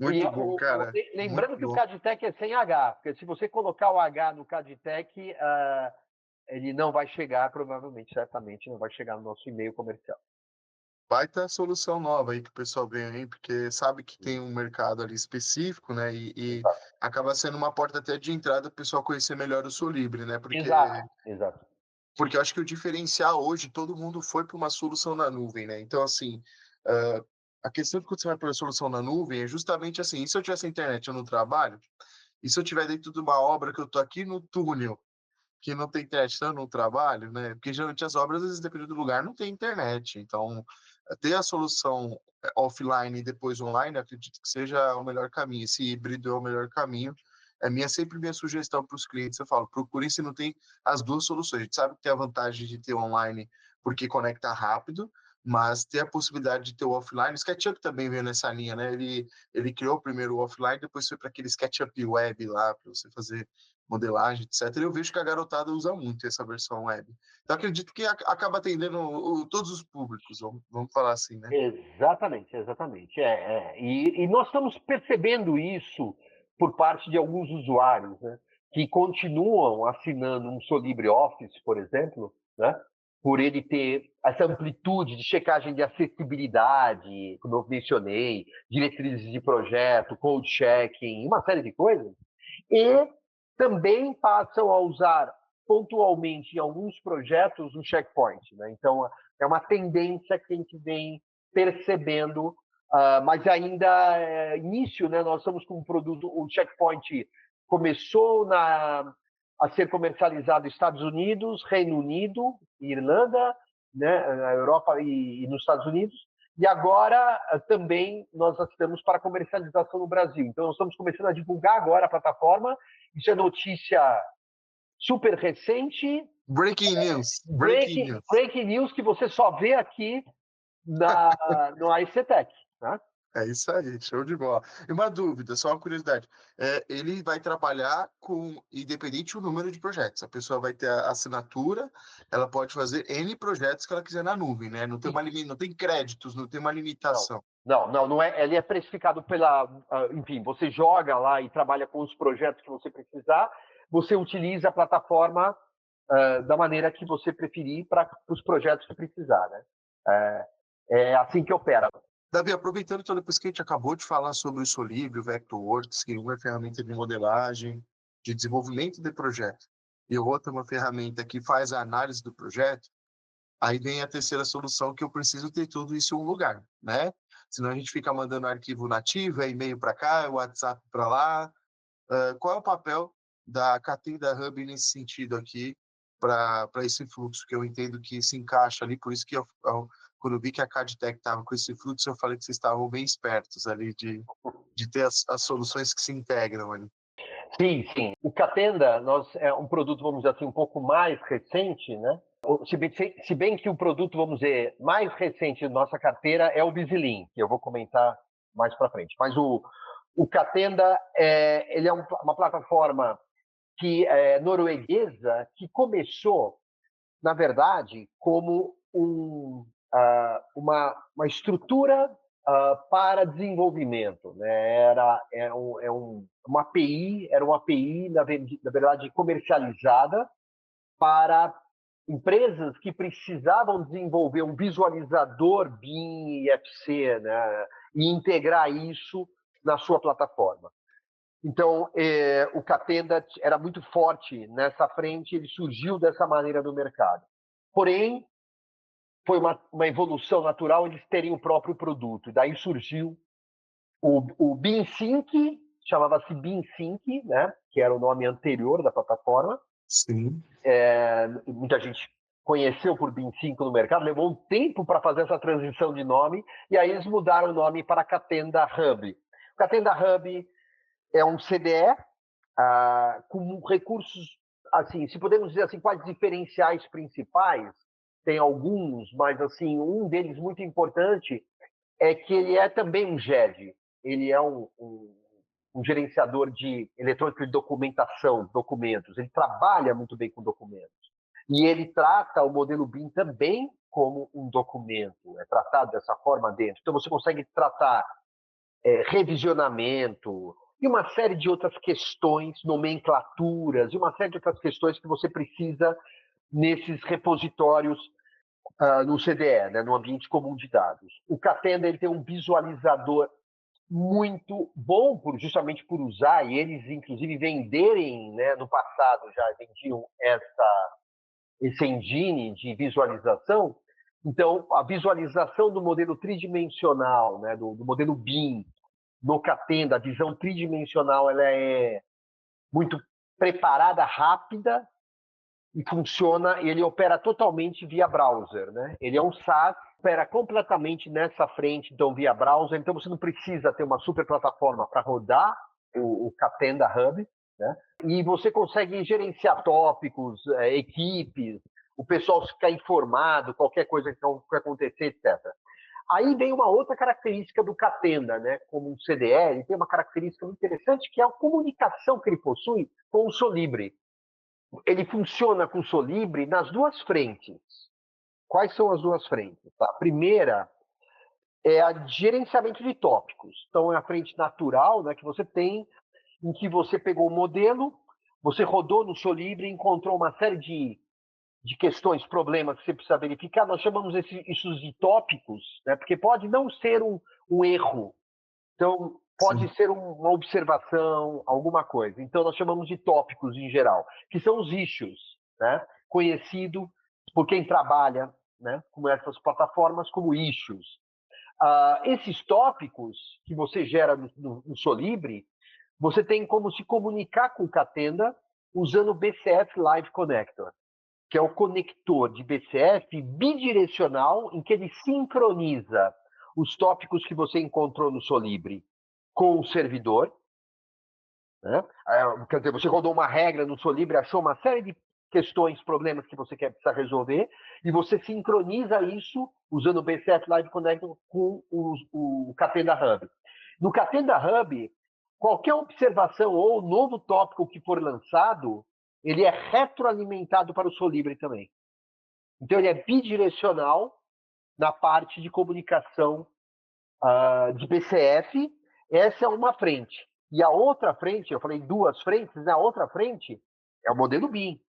E Muito bom, cara. Muito lembrando que o bom. Cadtech é sem H, porque se você colocar o H no Cadtech, ele não vai chegar, provavelmente, certamente, não vai chegar no nosso e-mail comercial. Baita solução nova aí que o pessoal vem aí, porque sabe que tem um mercado ali específico, né? E acaba sendo uma porta até de entrada o pessoal conhecer melhor o Solibre, né? Exato, exato. Porque eu acho que o diferencial hoje, todo mundo foi para uma solução na nuvem, né? Então, assim, a questão de quando você vai para uma solução na nuvem é justamente assim, e se eu tivesse internet eu não trabalho? E se eu estiver dentro de uma obra que eu tô aqui no túnel, que não tem internet, então eu não trabalho, né? Porque geralmente as obras, às vezes, dependendo do lugar, não tem internet. Então, ter a solução offline e depois online, acredito que seja o melhor caminho. Esse híbrido é o melhor caminho. Sempre minha sugestão para os clientes, eu falo, procurem se não tem as duas soluções. A gente sabe que tem a vantagem de ter online porque conecta rápido, mas ter a possibilidade de ter o offline. O SketchUp também veio nessa linha, né? Ele criou primeiro o offline, depois foi para aquele SketchUp web lá, para você fazer modelagem, etc. Eu vejo que a garotada usa muito essa versão web. Então, acredito que acaba atendendo todos os públicos, vamos falar assim, né? Exatamente, exatamente. E nós estamos percebendo isso por parte de alguns usuários, né, que continuam assinando um Solibri Office, por exemplo, né, por ele ter essa amplitude de checagem de acessibilidade, como eu mencionei, diretrizes de projeto, code checking, uma série de coisas, e também passam a usar pontualmente em alguns projetos o checkpoint, né? Então, é uma tendência que a gente vem percebendo, mas ainda é início, né? Nós estamos com um produto, o Checkpoint começou a ser comercializado nos Estados Unidos, Reino Unido, Irlanda, né? Na Europa e nos Estados Unidos, e agora também nós estamos para comercialização no Brasil. Então, nós estamos começando a divulgar agora a plataforma. Isso é notícia super recente, Breaking news, breaking breaking, news. breaking news que você só vê aqui no ICTech, né? É isso aí, show de bola. E uma dúvida, só uma curiosidade. Ele vai trabalhar com, independente do número de projetos. A pessoa vai ter a assinatura, ela pode fazer N projetos que ela quiser na nuvem, né? Não tem não tem créditos, não tem uma limitação. Não é. Ele é precificado enfim, você joga lá e trabalha com os projetos que você precisar, você utiliza a plataforma da maneira que você preferir para os projetos que precisar, né? É assim que opera. Davi, aproveitando então, depois que a gente acabou de falar sobre o Solibri, o Vectorworks, que uma é ferramenta de modelagem, de desenvolvimento de projeto, e outra é uma ferramenta que faz a análise do projeto, aí vem a terceira solução, que eu preciso ter tudo isso em um lugar, né? Senão a gente fica mandando arquivo nativo, e-mail para cá, WhatsApp para lá. Qual é o papel da Catenda Hub nesse sentido aqui, para esse fluxo, que eu entendo que se encaixa ali, por isso que quando eu vi que a Cadtech estava com esse fluxo, eu falei que vocês estavam bem espertos ali de ter as soluções que se integram ali. Sim, sim. O Catenda é um produto, vamos dizer assim, um pouco mais recente, né? Se bem que o produto, vamos dizer, mais recente da nossa carteira é o Bizilin, que eu vou comentar mais para frente. Mas o Catenda ele é uma plataforma que é norueguesa, que começou, na verdade, como uma estrutura para desenvolvimento, né? Uma API, era uma API, na verdade, comercializada para empresas que precisavam desenvolver um visualizador BIM e FC, né? E integrar isso na sua plataforma. Então, o Catenda era muito forte nessa frente, ele surgiu dessa maneira no mercado. Porém, foi uma evolução natural eles terem o próprio produto. Daí surgiu o BeamSync, chamava-se BeamSync, né? Que era o nome anterior da plataforma. Sim. Muita gente conheceu por BeamSync no mercado, levou um tempo para fazer essa transição de nome, e aí eles mudaram o nome para Catenda Hub. O Catenda Hub é um CDE com recursos, assim, se podemos dizer assim, quais diferenciais principais. Tem alguns, mas assim, um deles muito importante é que ele é também um GED. Ele é um gerenciador de eletrônico de documentação, documentos. Ele trabalha muito bem com documentos. E ele trata o modelo BIM também como um documento. É tratado dessa forma dentro. Então, você consegue tratar revisionamento e uma série de outras questões, nomenclaturas, e uma série de outras questões que você precisa nesses repositórios no CDE, né, no ambiente comum de dados. O Catenda ele tem um visualizador muito bom, justamente por usar, e eles, inclusive, venderem, né, no passado já vendiam esse engine de visualização. Então, a visualização do modelo tridimensional, né, do modelo BIM, no Catenda, a visão tridimensional ela é muito preparada, rápida, e funciona, e ele opera totalmente via browser, né? Ele é um SaaS, opera completamente nessa frente, então via browser, então você não precisa ter uma super plataforma para rodar o Catenda Hub, né? E você consegue gerenciar tópicos, equipes, o pessoal ficar informado, qualquer coisa que acontecer, etc. Aí vem uma outra característica do Catenda, né? Como um CDE, ele tem uma característica muito interessante, que é a comunicação que ele possui com o Solibre. Ele funciona com o Solibre nas duas frentes. Quais são as duas frentes? Tá? A primeira é a gerenciamento de tópicos. Então, é a frente natural, né, que você tem, em que você pegou o modelo, você rodou no Solibre e encontrou uma série de questões, problemas que você precisa verificar. Nós chamamos isso de tópicos, né, porque pode não ser um erro. Então, pode Sim. ser uma observação, alguma coisa. Então, nós chamamos de tópicos em geral, que são os issues, né, conhecido por quem trabalha, né, com essas plataformas como issues. Esses tópicos que você gera no Solibre, você tem como se comunicar com o Catenda usando o BCF Live Connector, que é o conector de BCF bidirecional em que ele sincroniza os tópicos que você encontrou no Solibre com o servidor. Né? Quer dizer, você rodou uma regra no Solibre, achou uma série de questões, problemas que você precisa resolver, e você sincroniza isso usando o BCF Live Connector com o Catenda Hub. No Catenda Hub, qualquer observação ou novo tópico que for lançado, ele é retroalimentado para o Solibre também. Então, ele é bidirecional na parte de comunicação de BCF. Essa é uma frente. E a outra frente, eu falei duas frentes, né? A outra frente é o modelo BIM.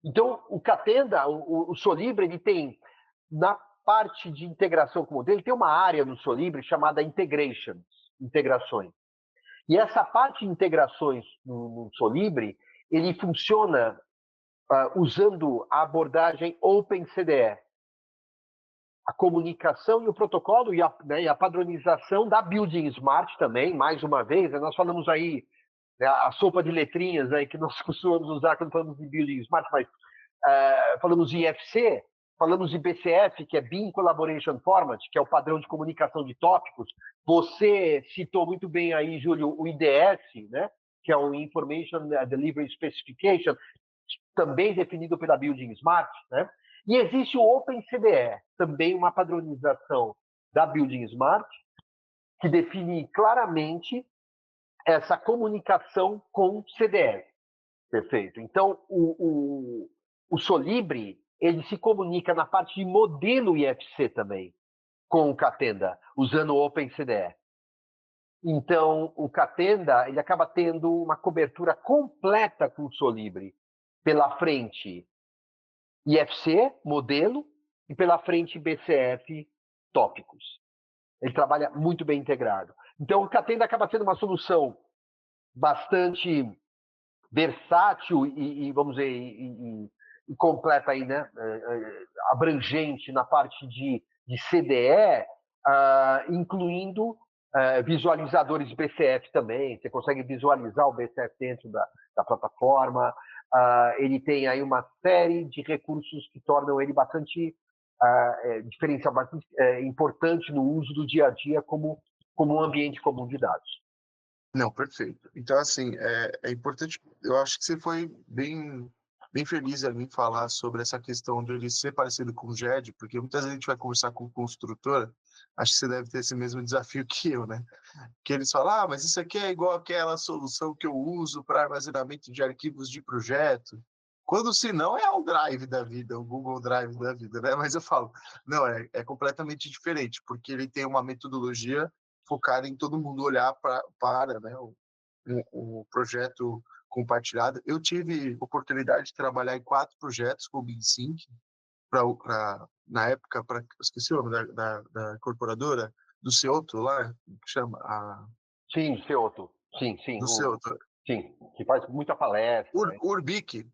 Então, o Catenda, o Solibre, ele tem, na parte de integração com o modelo, ele tem uma área no Solibre chamada Integrations, integrações. E essa parte de integrações no Solibre, ele funciona usando a abordagem OpenCDE, a comunicação e o protocolo e a padronização da Building Smart também, mais uma vez. Nós falamos aí, né, a sopa de letrinhas aí que nós costumamos usar quando falamos de Building Smart, mas falamos de IFC, falamos de BCF, que é BIM Collaboration Format, que é o padrão de comunicação de tópicos. Você citou muito bem aí, Júlio, o IDS, né, que é o Information Delivery Specification, também definido pela Building Smart, né? E existe o OpenCDE, também uma padronização da Building Smart, que define claramente essa comunicação com CDE. Perfeito. Então, o Solibre, ele se comunica na parte de modelo IFC também, com o Catenda, usando o OpenCDE. Então, o Catenda, ele acaba tendo uma cobertura completa com o Solibre, pela frente IFC, modelo, e pela frente BCF, tópicos. Ele trabalha muito bem integrado. Então, o Catenda acaba sendo uma solução bastante versátil e vamos dizer, e completa aí, né? Abrangente na parte de CDE, incluindo visualizadores BCF também. Você consegue visualizar o BCF dentro da plataforma. Ele tem aí uma série de recursos que tornam ele bastante diferencial, bastante importante no uso do dia a dia como um ambiente comum de dados. Não, perfeito. Então, assim, é importante, eu acho que você foi bem feliz ali em falar sobre essa questão de ele ser parecido com o GED, porque muitas vezes a gente vai conversar com construtora, acho que você deve ter esse mesmo desafio que eu, né? Que eles falam, mas isso aqui é igual aquela solução que eu uso para armazenamento de arquivos de projeto. Quando se não é o Drive da vida, o Google Drive da vida, né? Mas eu falo, não, é completamente diferente, porque ele tem uma metodologia focada em todo mundo olhar para né, o projeto compartilhado. Eu tive oportunidade de trabalhar em 4 projetos com o BeamSync, na época, esqueci o nome da incorporadora, do Ceuto lá, que chama, Sim, Ceuto. Sim, do Ceuto. sim, que faz muita palestra. Né? Urbic.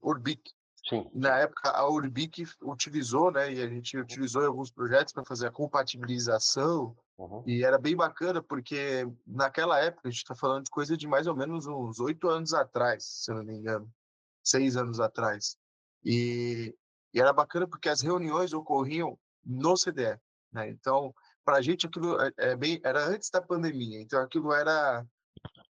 Sim, Na época, a Urbic utilizou, né, e a gente utilizou em alguns projetos para fazer a compatibilização, e era bem bacana, porque naquela época, a gente está falando de coisa de mais ou menos uns 8 anos atrás, se eu não me engano, 6 anos atrás. E era bacana porque as reuniões ocorriam no CDE, né? Então, para a gente aquilo era antes da pandemia, então aquilo era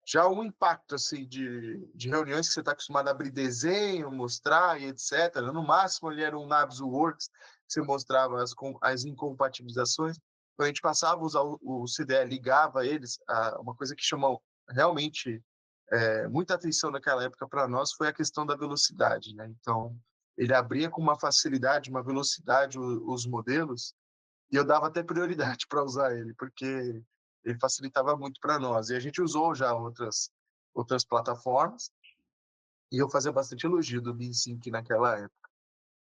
já um impacto assim de reuniões que você está acostumado a abrir desenho, mostrar e etc. No máximo, ele era um Navisworks, que você mostrava as incompatibilizações. quando a gente passava a usar o CDE, ligava eles, uma coisa que chamou realmente muita atenção naquela época para nós foi a questão da velocidade, né? Então, ele abria com uma facilidade, uma velocidade os modelos, e eu dava até prioridade para usar ele, porque ele facilitava muito para nós. E a gente usou já outras plataformas, e eu fazia bastante elogio do BeamSync naquela época.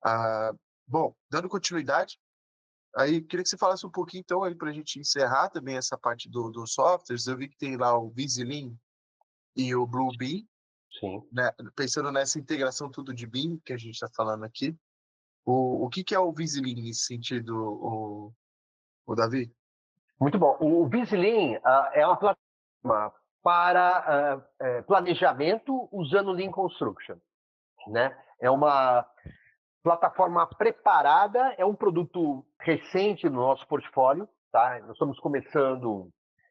Ah, bom, dando continuidade, aí queria que você falasse um pouquinho, então, aí para a gente encerrar também essa parte dos softwares. Eu vi que tem lá o Vislean e o Bluebeam, Sim. né? Pensando nessa integração tudo de BIM que a gente está falando aqui. O que é o Vislean nesse sentido, o Davi? Muito bom. O Vislean é uma plataforma para planejamento usando Lean Construction, né? É uma plataforma preparada, é um produto recente no nosso portfólio, tá? Nós estamos começando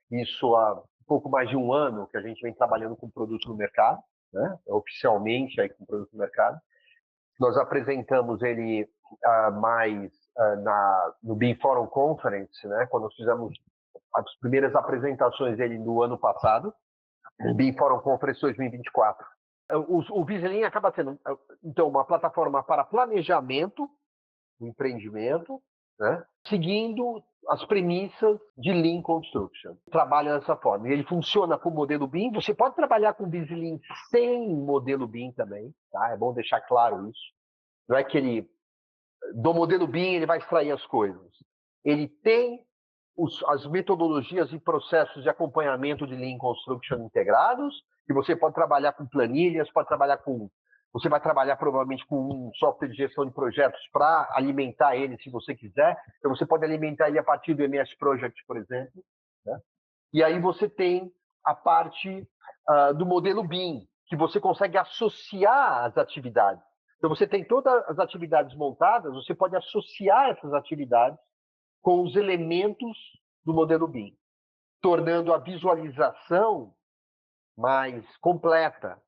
isso há um pouco mais de um ano que a gente vem trabalhando com o produto no mercado, né? Oficialmente aí com o produto no mercado. Nós apresentamos ele no BIM Forum Conference, né? Quando nós fizemos as primeiras apresentações dele no ano passado, o BIM Forum Conference 2024. O Vislean acaba sendo, então, uma plataforma para planejamento do empreendimento, né? Seguindo as premissas de Lean Construction. Trabalha dessa forma. Ele funciona com o modelo BIM. Você pode trabalhar com Vislean sem modelo BIM também, tá? É bom deixar claro isso. Não é que ele, do modelo BIM, ele vai extrair as coisas. Ele tem as metodologias e processos de acompanhamento de Lean Construction integrados, que você pode trabalhar com planilhas, você vai trabalhar provavelmente com um software de gestão de projetos para alimentar ele, se você quiser. Então, você pode alimentar ele a partir do MS Project, por exemplo, né? E aí você tem a parte do modelo BIM, que você consegue associar as atividades. Então, você tem todas as atividades montadas, você pode associar essas atividades com os elementos do modelo BIM, tornando a visualização mais completa.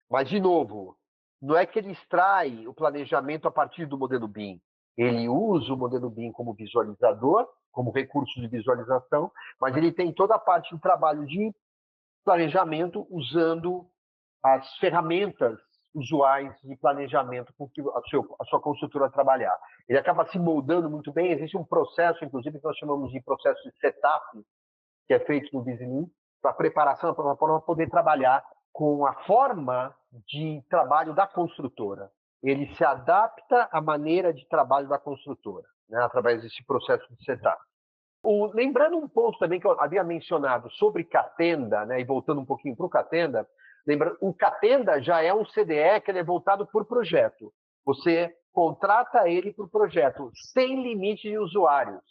Mas, de novo, não é que ele extrai o planejamento a partir do modelo BIM. Ele usa o modelo BIM como visualizador, como recurso de visualização, mas ele tem toda a parte do trabalho de planejamento usando as ferramentas usuais de planejamento com que a sua construtora trabalhar. Ele acaba se moldando muito bem. Existe um processo, inclusive, que nós chamamos de processo de setup, que é feito no Vislean, para a preparação da plataforma poder trabalhar com a forma de trabalho da construtora. Ele se adapta à maneira de trabalho da construtora, né, através desse processo de setup. Lembrando um ponto também que eu havia mencionado sobre Catenda, né, e voltando um pouquinho para o Catenda, o Catenda já é um CDE que ele é voltado por projeto. Você contrata ele por projeto, sem limite de usuários.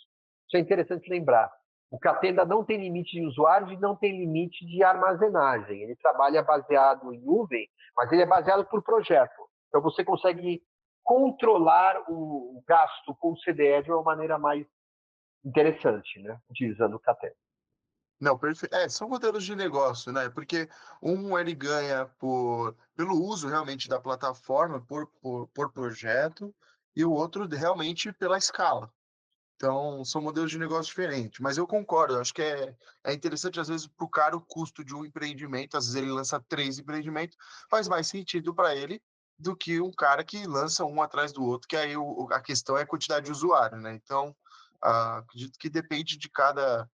Isso é interessante lembrar. O Catenda não tem limite de usuários e não tem limite de armazenagem. Ele trabalha baseado em nuvem, mas ele é baseado por projeto. Então, você consegue controlar o gasto com o CDE de uma maneira mais interessante, né? Utilizando o Catenda. Não, perfeito. São modelos de negócio, né? Porque ele ganha pelo uso realmente da plataforma, por projeto, e o outro realmente pela escala. Então, são modelos de negócio diferentes. Mas eu concordo, eu acho que é interessante, às vezes, para o cara, o custo de um empreendimento, às vezes ele lança 3 empreendimentos, faz mais sentido para ele do que um cara que lança um atrás do outro, que aí a questão é a quantidade de usuário, né? Então, acredito que depende de cada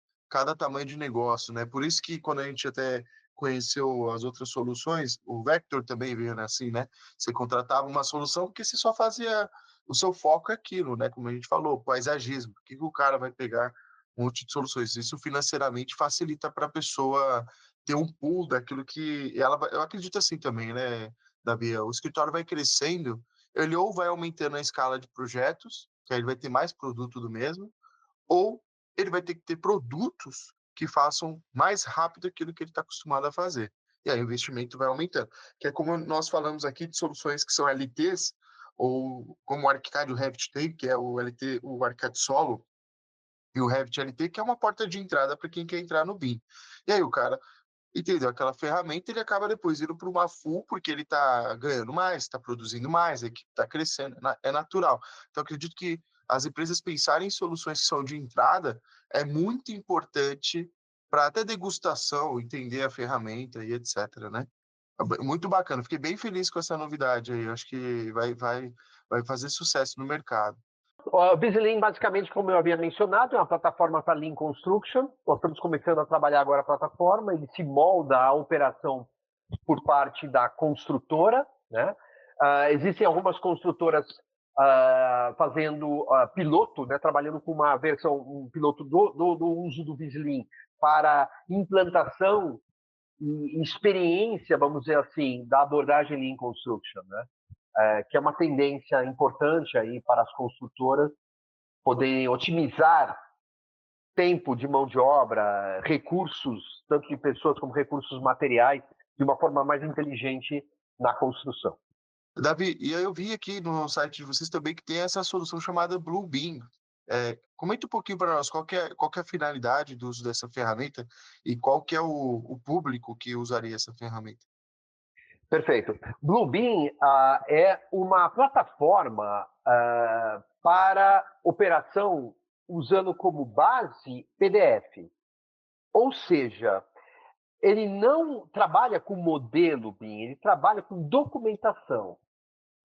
tamanho de negócio, né? Por isso que quando a gente até conheceu as outras soluções, o Vector também veio assim, né? Você contratava uma solução porque você só fazia o seu foco é aquilo, né? Como a gente falou, paisagismo. Por que o cara vai pegar um monte de soluções? Isso financeiramente facilita para a pessoa ter um pool daquilo que ela vai. Eu acredito assim também, né, Davi? O escritório vai crescendo, ele ou vai aumentando a escala de projetos, que aí ele vai ter mais produto do mesmo, ou ele vai ter que ter produtos que façam mais rápido aquilo que ele está acostumado a fazer. E aí o investimento vai aumentando. Que é como nós falamos aqui de soluções que são LTs, ou como o ArchiCAD e o Revit tem, que é o LT, o ArchiCAD Solo, e o Revit LT, que é uma porta de entrada para quem quer entrar no BIM. E aí o cara entendeu? Aquela ferramenta, ele acaba depois indo para uma full, porque ele está ganhando mais, está produzindo mais, a equipe está crescendo, é natural. Então, acredito que as empresas pensarem em soluções que são de entrada é muito importante para até degustação, entender a ferramenta e etc, né? Muito bacana, fiquei bem feliz com essa novidade aí, acho que vai fazer sucesso no mercado. O BusyLean, basicamente, como eu havia mencionado, é uma plataforma para Lean Construction. Nós estamos começando a trabalhar agora a plataforma, ele se molda a operação por parte da construtora, né? Existem algumas construtoras fazendo piloto, né? Trabalhando com uma versão, um piloto do uso do BusyLean para implantação e experiência, vamos dizer assim, da abordagem Lean Construction, né? Que é uma tendência importante aí para as construtoras poderem otimizar tempo de mão de obra, recursos, tanto de pessoas como recursos materiais, de uma forma mais inteligente na construção. Davi, e eu vi aqui no site de vocês também que tem essa solução chamada Bluebeam. Comenta um pouquinho para nós qual que é a finalidade do uso dessa ferramenta e qual que é o público que usaria essa ferramenta. Perfeito. Bluebeam é uma plataforma para operação usando como base PDF. Ou seja, ele não trabalha com modelo BIM, ele trabalha com documentação.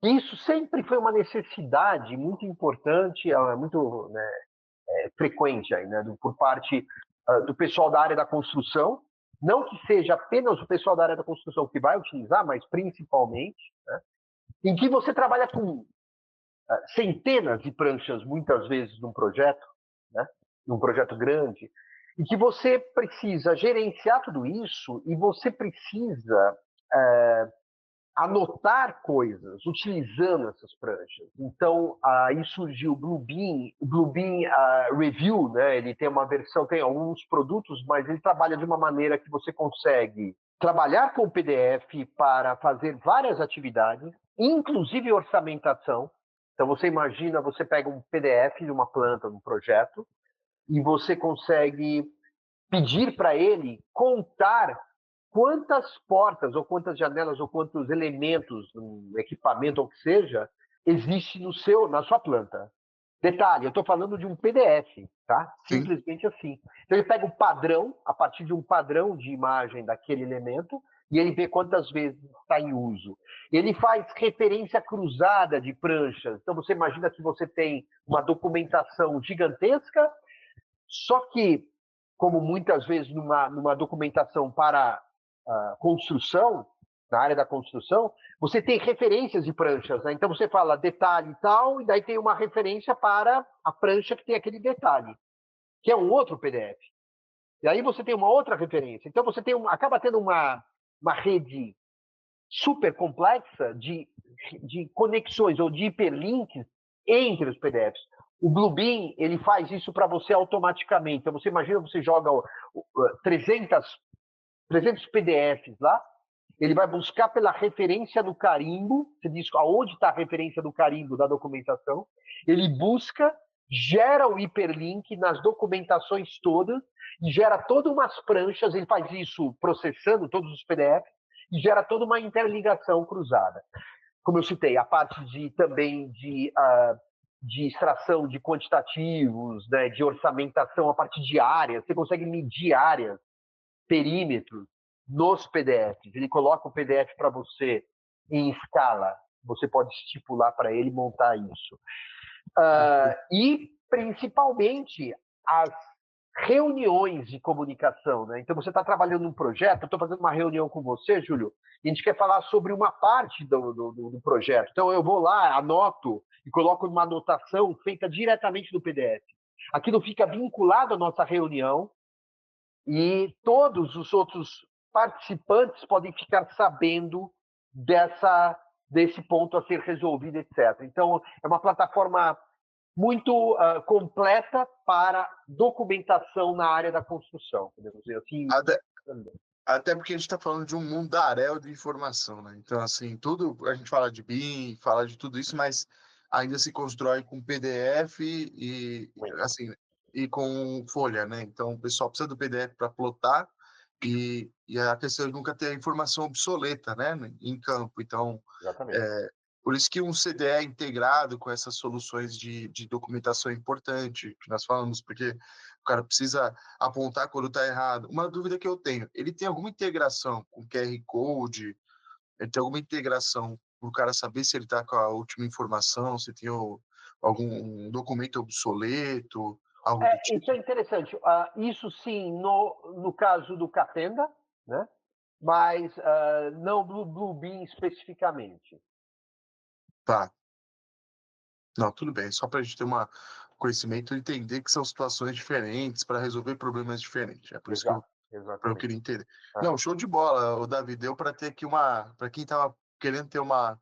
Isso sempre foi uma necessidade muito importante, muito, né, frequente aí, né, por parte do pessoal da área da construção. Não que seja apenas o pessoal da área da construção que vai utilizar, mas principalmente, né, em que você trabalha com centenas de pranchas, muitas vezes, num projeto, né, num projeto grande, e que você precisa gerenciar tudo isso e você precisa anotar coisas utilizando essas pranchas. Então, aí surgiu o Bluebeam Review, né? Ele tem uma versão, tem alguns produtos, mas ele trabalha de uma maneira que você consegue trabalhar com o PDF para fazer várias atividades, inclusive orçamentação. Então, você imagina, você pega um PDF de uma planta, de um projeto, e você consegue pedir para ele contar quantas portas, ou quantas janelas, ou quantos elementos, um equipamento ou o que seja, existe na sua planta. Detalhe, eu estou falando de um PDF, tá? Sim. Simplesmente assim. Então ele pega o padrão, a partir de um padrão de imagem daquele elemento, e ele vê quantas vezes está em uso. Ele faz referência cruzada de pranchas. Então você imagina que você tem uma documentação gigantesca, só que, como muitas vezes numa documentação para construção, na área da construção, você tem referências de pranchas, né? Então você fala detalhe e tal, e daí tem uma referência para a prancha que tem aquele detalhe, que é um outro PDF. E aí você tem uma outra referência. Então você acaba tendo uma rede super complexa de conexões ou de hiperlinks entre os PDFs. O Bluebeam, ele faz isso para você automaticamente. Então, você imagina, você joga 300 PDFs lá, ele vai buscar pela referência do carimbo, você diz aonde está a referência do carimbo da documentação, ele busca, gera o hiperlink nas documentações todas, e gera todas umas pranchas, ele faz isso processando todos os PDFs, e gera toda uma interligação cruzada. Como eu citei, a parte também de extração de quantitativos, né, de orçamentação, a parte de áreas, você consegue medir áreas, perímetros nos PDFs. Ele coloca o PDF para você em escala, você pode estipular para ele montar isso. E, principalmente, as reuniões de comunicação, né? Então, você está trabalhando num projeto, eu estou fazendo uma reunião com você, Júlio, e a gente quer falar sobre uma parte do projeto. Então, eu vou lá, anoto e coloco uma anotação feita diretamente no PDF. Aquilo fica vinculado à nossa reunião e todos os outros participantes podem ficar sabendo desse ponto a ser resolvido, etc. Então, é uma plataforma muito completa para documentação na área da construção, podemos dizer assim. Até, até porque a gente está falando de um mundaréu de informação, né? Então, assim, tudo, a gente fala de BIM, fala de tudo isso, mas ainda se constrói com PDF e assim, e com folha, né? Então, o pessoal precisa do PDF para plotar e a questão de nunca ter informação obsoleta, né, em campo. Então, Exatamente. eh, por isso que um CDE integrado com essas soluções de documentação é importante, que nós falamos, porque o cara precisa apontar quando está errado. Uma dúvida que eu tenho, ele tem alguma integração com QR Code? Ele tem alguma integração para o cara saber se ele está com a última informação, se tem algum documento obsoleto, algo do Isso é tipo? interessante. Isso sim, no caso do Catenda, né? Mas não do Bluebeam especificamente. Tá. Não, tudo bem. Só para a gente ter uma conhecimento e entender que são situações diferentes para resolver problemas diferentes. É por isso que Exato, eu exatamente. queria entender. Não, Aham. show de bola, o Davi. Deu para ter aqui para quem estava querendo ter uma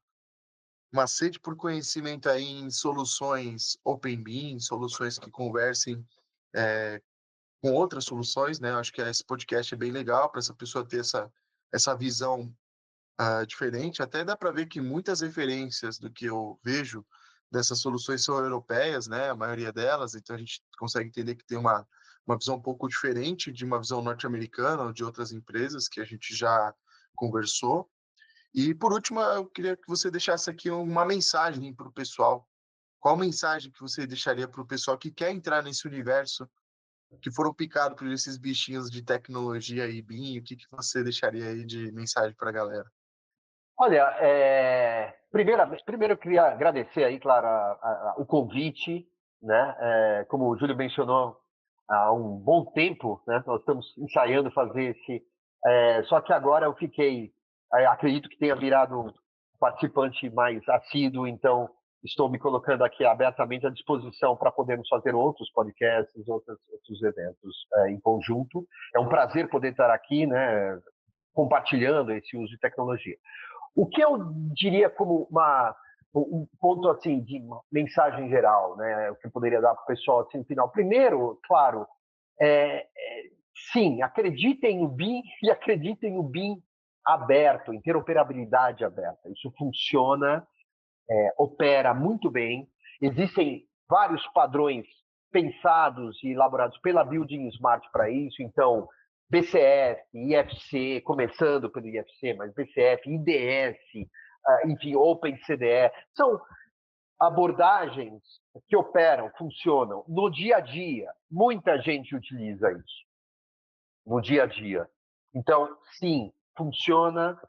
sede por conhecimento aí em soluções Open BIM, soluções que conversem com outras soluções, né? Eu acho que esse podcast é bem legal para essa pessoa ter essa visão diferente. Até dá para ver que muitas referências do que eu vejo dessas soluções são europeias, né? A maioria delas. Então a gente consegue entender que tem uma visão um pouco diferente de uma visão norte-americana ou de outras empresas que a gente já conversou. E por último, eu queria que você deixasse aqui uma mensagem para o pessoal. Qual mensagem que você deixaria para o pessoal que quer entrar nesse universo, que foram picados por esses bichinhos de tecnologia e BIM? O que você deixaria aí de mensagem para a galera? Olha, primeiro eu queria agradecer aí, claro, o convite, né? Como o Júlio mencionou, há um bom tempo, né? Nós estamos ensaiando fazer esse. Só que agora eu fiquei, acredito que tenha virado um participante mais assíduo, então estou me colocando aqui abertamente à disposição para podermos fazer outros podcasts, outros eventos em conjunto. É um prazer poder estar aqui, né? Compartilhando esse uso de tecnologia. O que eu diria como um ponto assim de mensagem geral, né, o que eu poderia dar para o pessoal assim no final. Primeiro, claro, sim, acreditem no BIM e acreditem no BIM aberto, interoperabilidade aberta. Isso funciona, opera muito bem. Existem vários padrões pensados e elaborados pela Building Smart para isso. Então, BCF, IFC, começando pelo IFC, mas BCF, IDS, enfim, OpenCDE, são abordagens que operam, funcionam no dia a dia. Muita gente utiliza isso no dia a dia. Então, sim, funciona,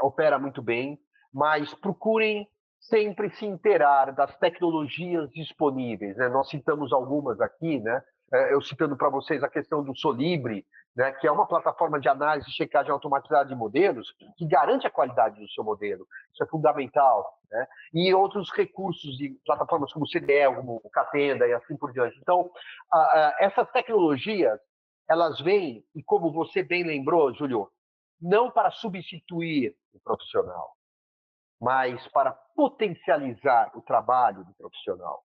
opera muito bem, mas procurem sempre se inteirar das tecnologias disponíveis, né? Nós citamos algumas aqui, né? Eu citando para vocês a questão do Solibre, né? Que é uma plataforma de análise e checagem automatizada de modelos que garante a qualidade do seu modelo. Isso é fundamental, né? E outros recursos de plataformas como o CDE, como o Catenda e assim por diante. Então, essas tecnologias elas vêm, e como você bem lembrou, Júlio, não para substituir o profissional, mas para potencializar o trabalho do profissional.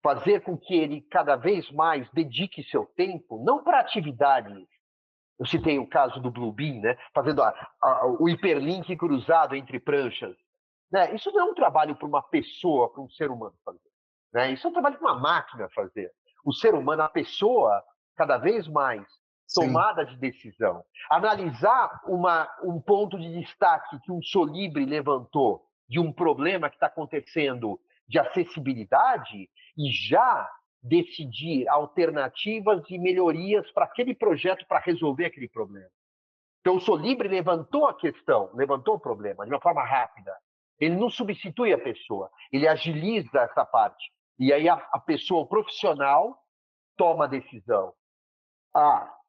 Fazer com que ele cada vez mais dedique seu tempo, não para atividades. Eu citei o caso do Bluebeam, né? Fazendo o hiperlink cruzado entre pranchas. Né? Isso não é um trabalho para uma pessoa, para um ser humano fazer. Né? Isso é um trabalho para uma máquina fazer. O ser humano, a pessoa, cada vez mais Sim, tomada de decisão. Analisar um ponto de destaque que um Solibre levantou de um problema que está acontecendo de acessibilidade e já decidir alternativas e melhorias para aquele projeto para resolver aquele problema. Então, o Solibre levantou a questão, levantou o problema de uma forma rápida. Ele não substitui a pessoa, ele agiliza essa parte. E aí a pessoa, o profissional, toma a decisão.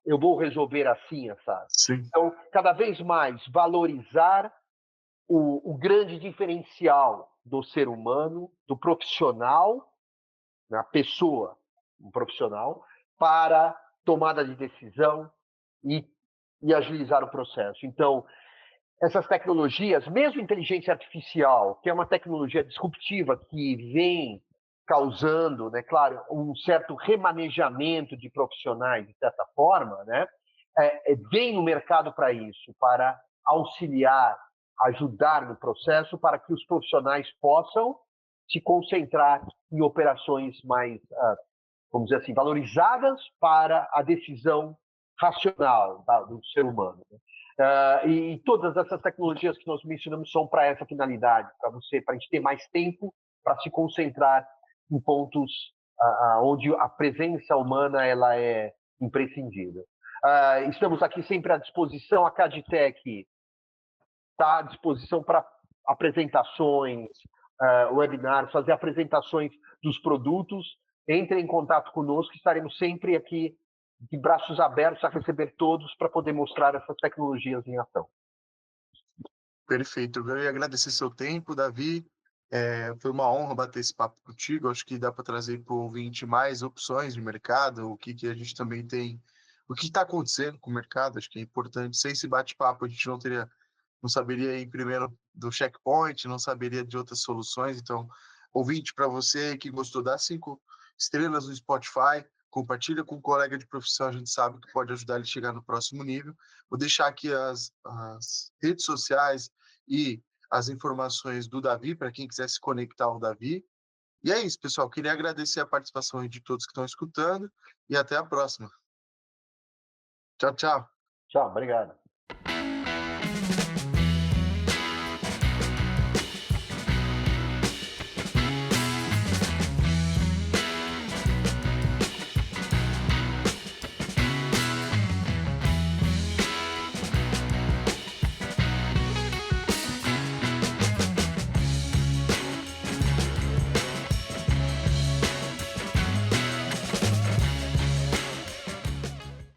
Eu vou resolver assim, sabe? sim. Então, cada vez mais valorizar o grande diferencial do ser humano, do profissional, a pessoa, um profissional, para tomada de decisão e, e agilizar o processo. Então, essas tecnologias, mesmo inteligência artificial, que é uma tecnologia disruptiva que vem causando, né, claro, um certo remanejamento de profissionais, de certa forma, né, vem no mercado para isso, para auxiliar, ajudar no processo, para que os profissionais possam se concentrar em operações mais, vamos dizer assim, valorizadas para a decisão racional do ser humano. Né? E todas essas tecnologias que nós mencionamos são para essa finalidade, para a gente ter mais tempo para se concentrar em pontos onde a presença humana ela é imprescindível. Estamos aqui sempre à disposição, a Caditec está à disposição para apresentações, webinars, fazer apresentações dos produtos. Entre em contato conosco, estaremos sempre aqui de braços abertos a receber todos para poder mostrar essas tecnologias em ação. Perfeito. Eu queria agradecer seu tempo, Davi. Foi uma honra bater esse papo contigo. Acho que dá para trazer para o ouvinte mais opções de mercado, o que a gente também tem, o que está acontecendo com o mercado. Acho que é importante. Sem esse bate-papo, a gente não saberia ir primeiro do checkpoint, não saberia de outras soluções. Então, ouvinte, para você que gostou, dá 5 estrelas no Spotify, compartilha com um colega de profissão, a gente sabe que pode ajudar ele a chegar no próximo nível. Vou deixar aqui as redes sociais e as informações do Davi, para quem quiser se conectar ao Davi. E é isso, pessoal. Queria agradecer a participação de todos que estão escutando e até a próxima. Tchau, tchau. Tchau, obrigado.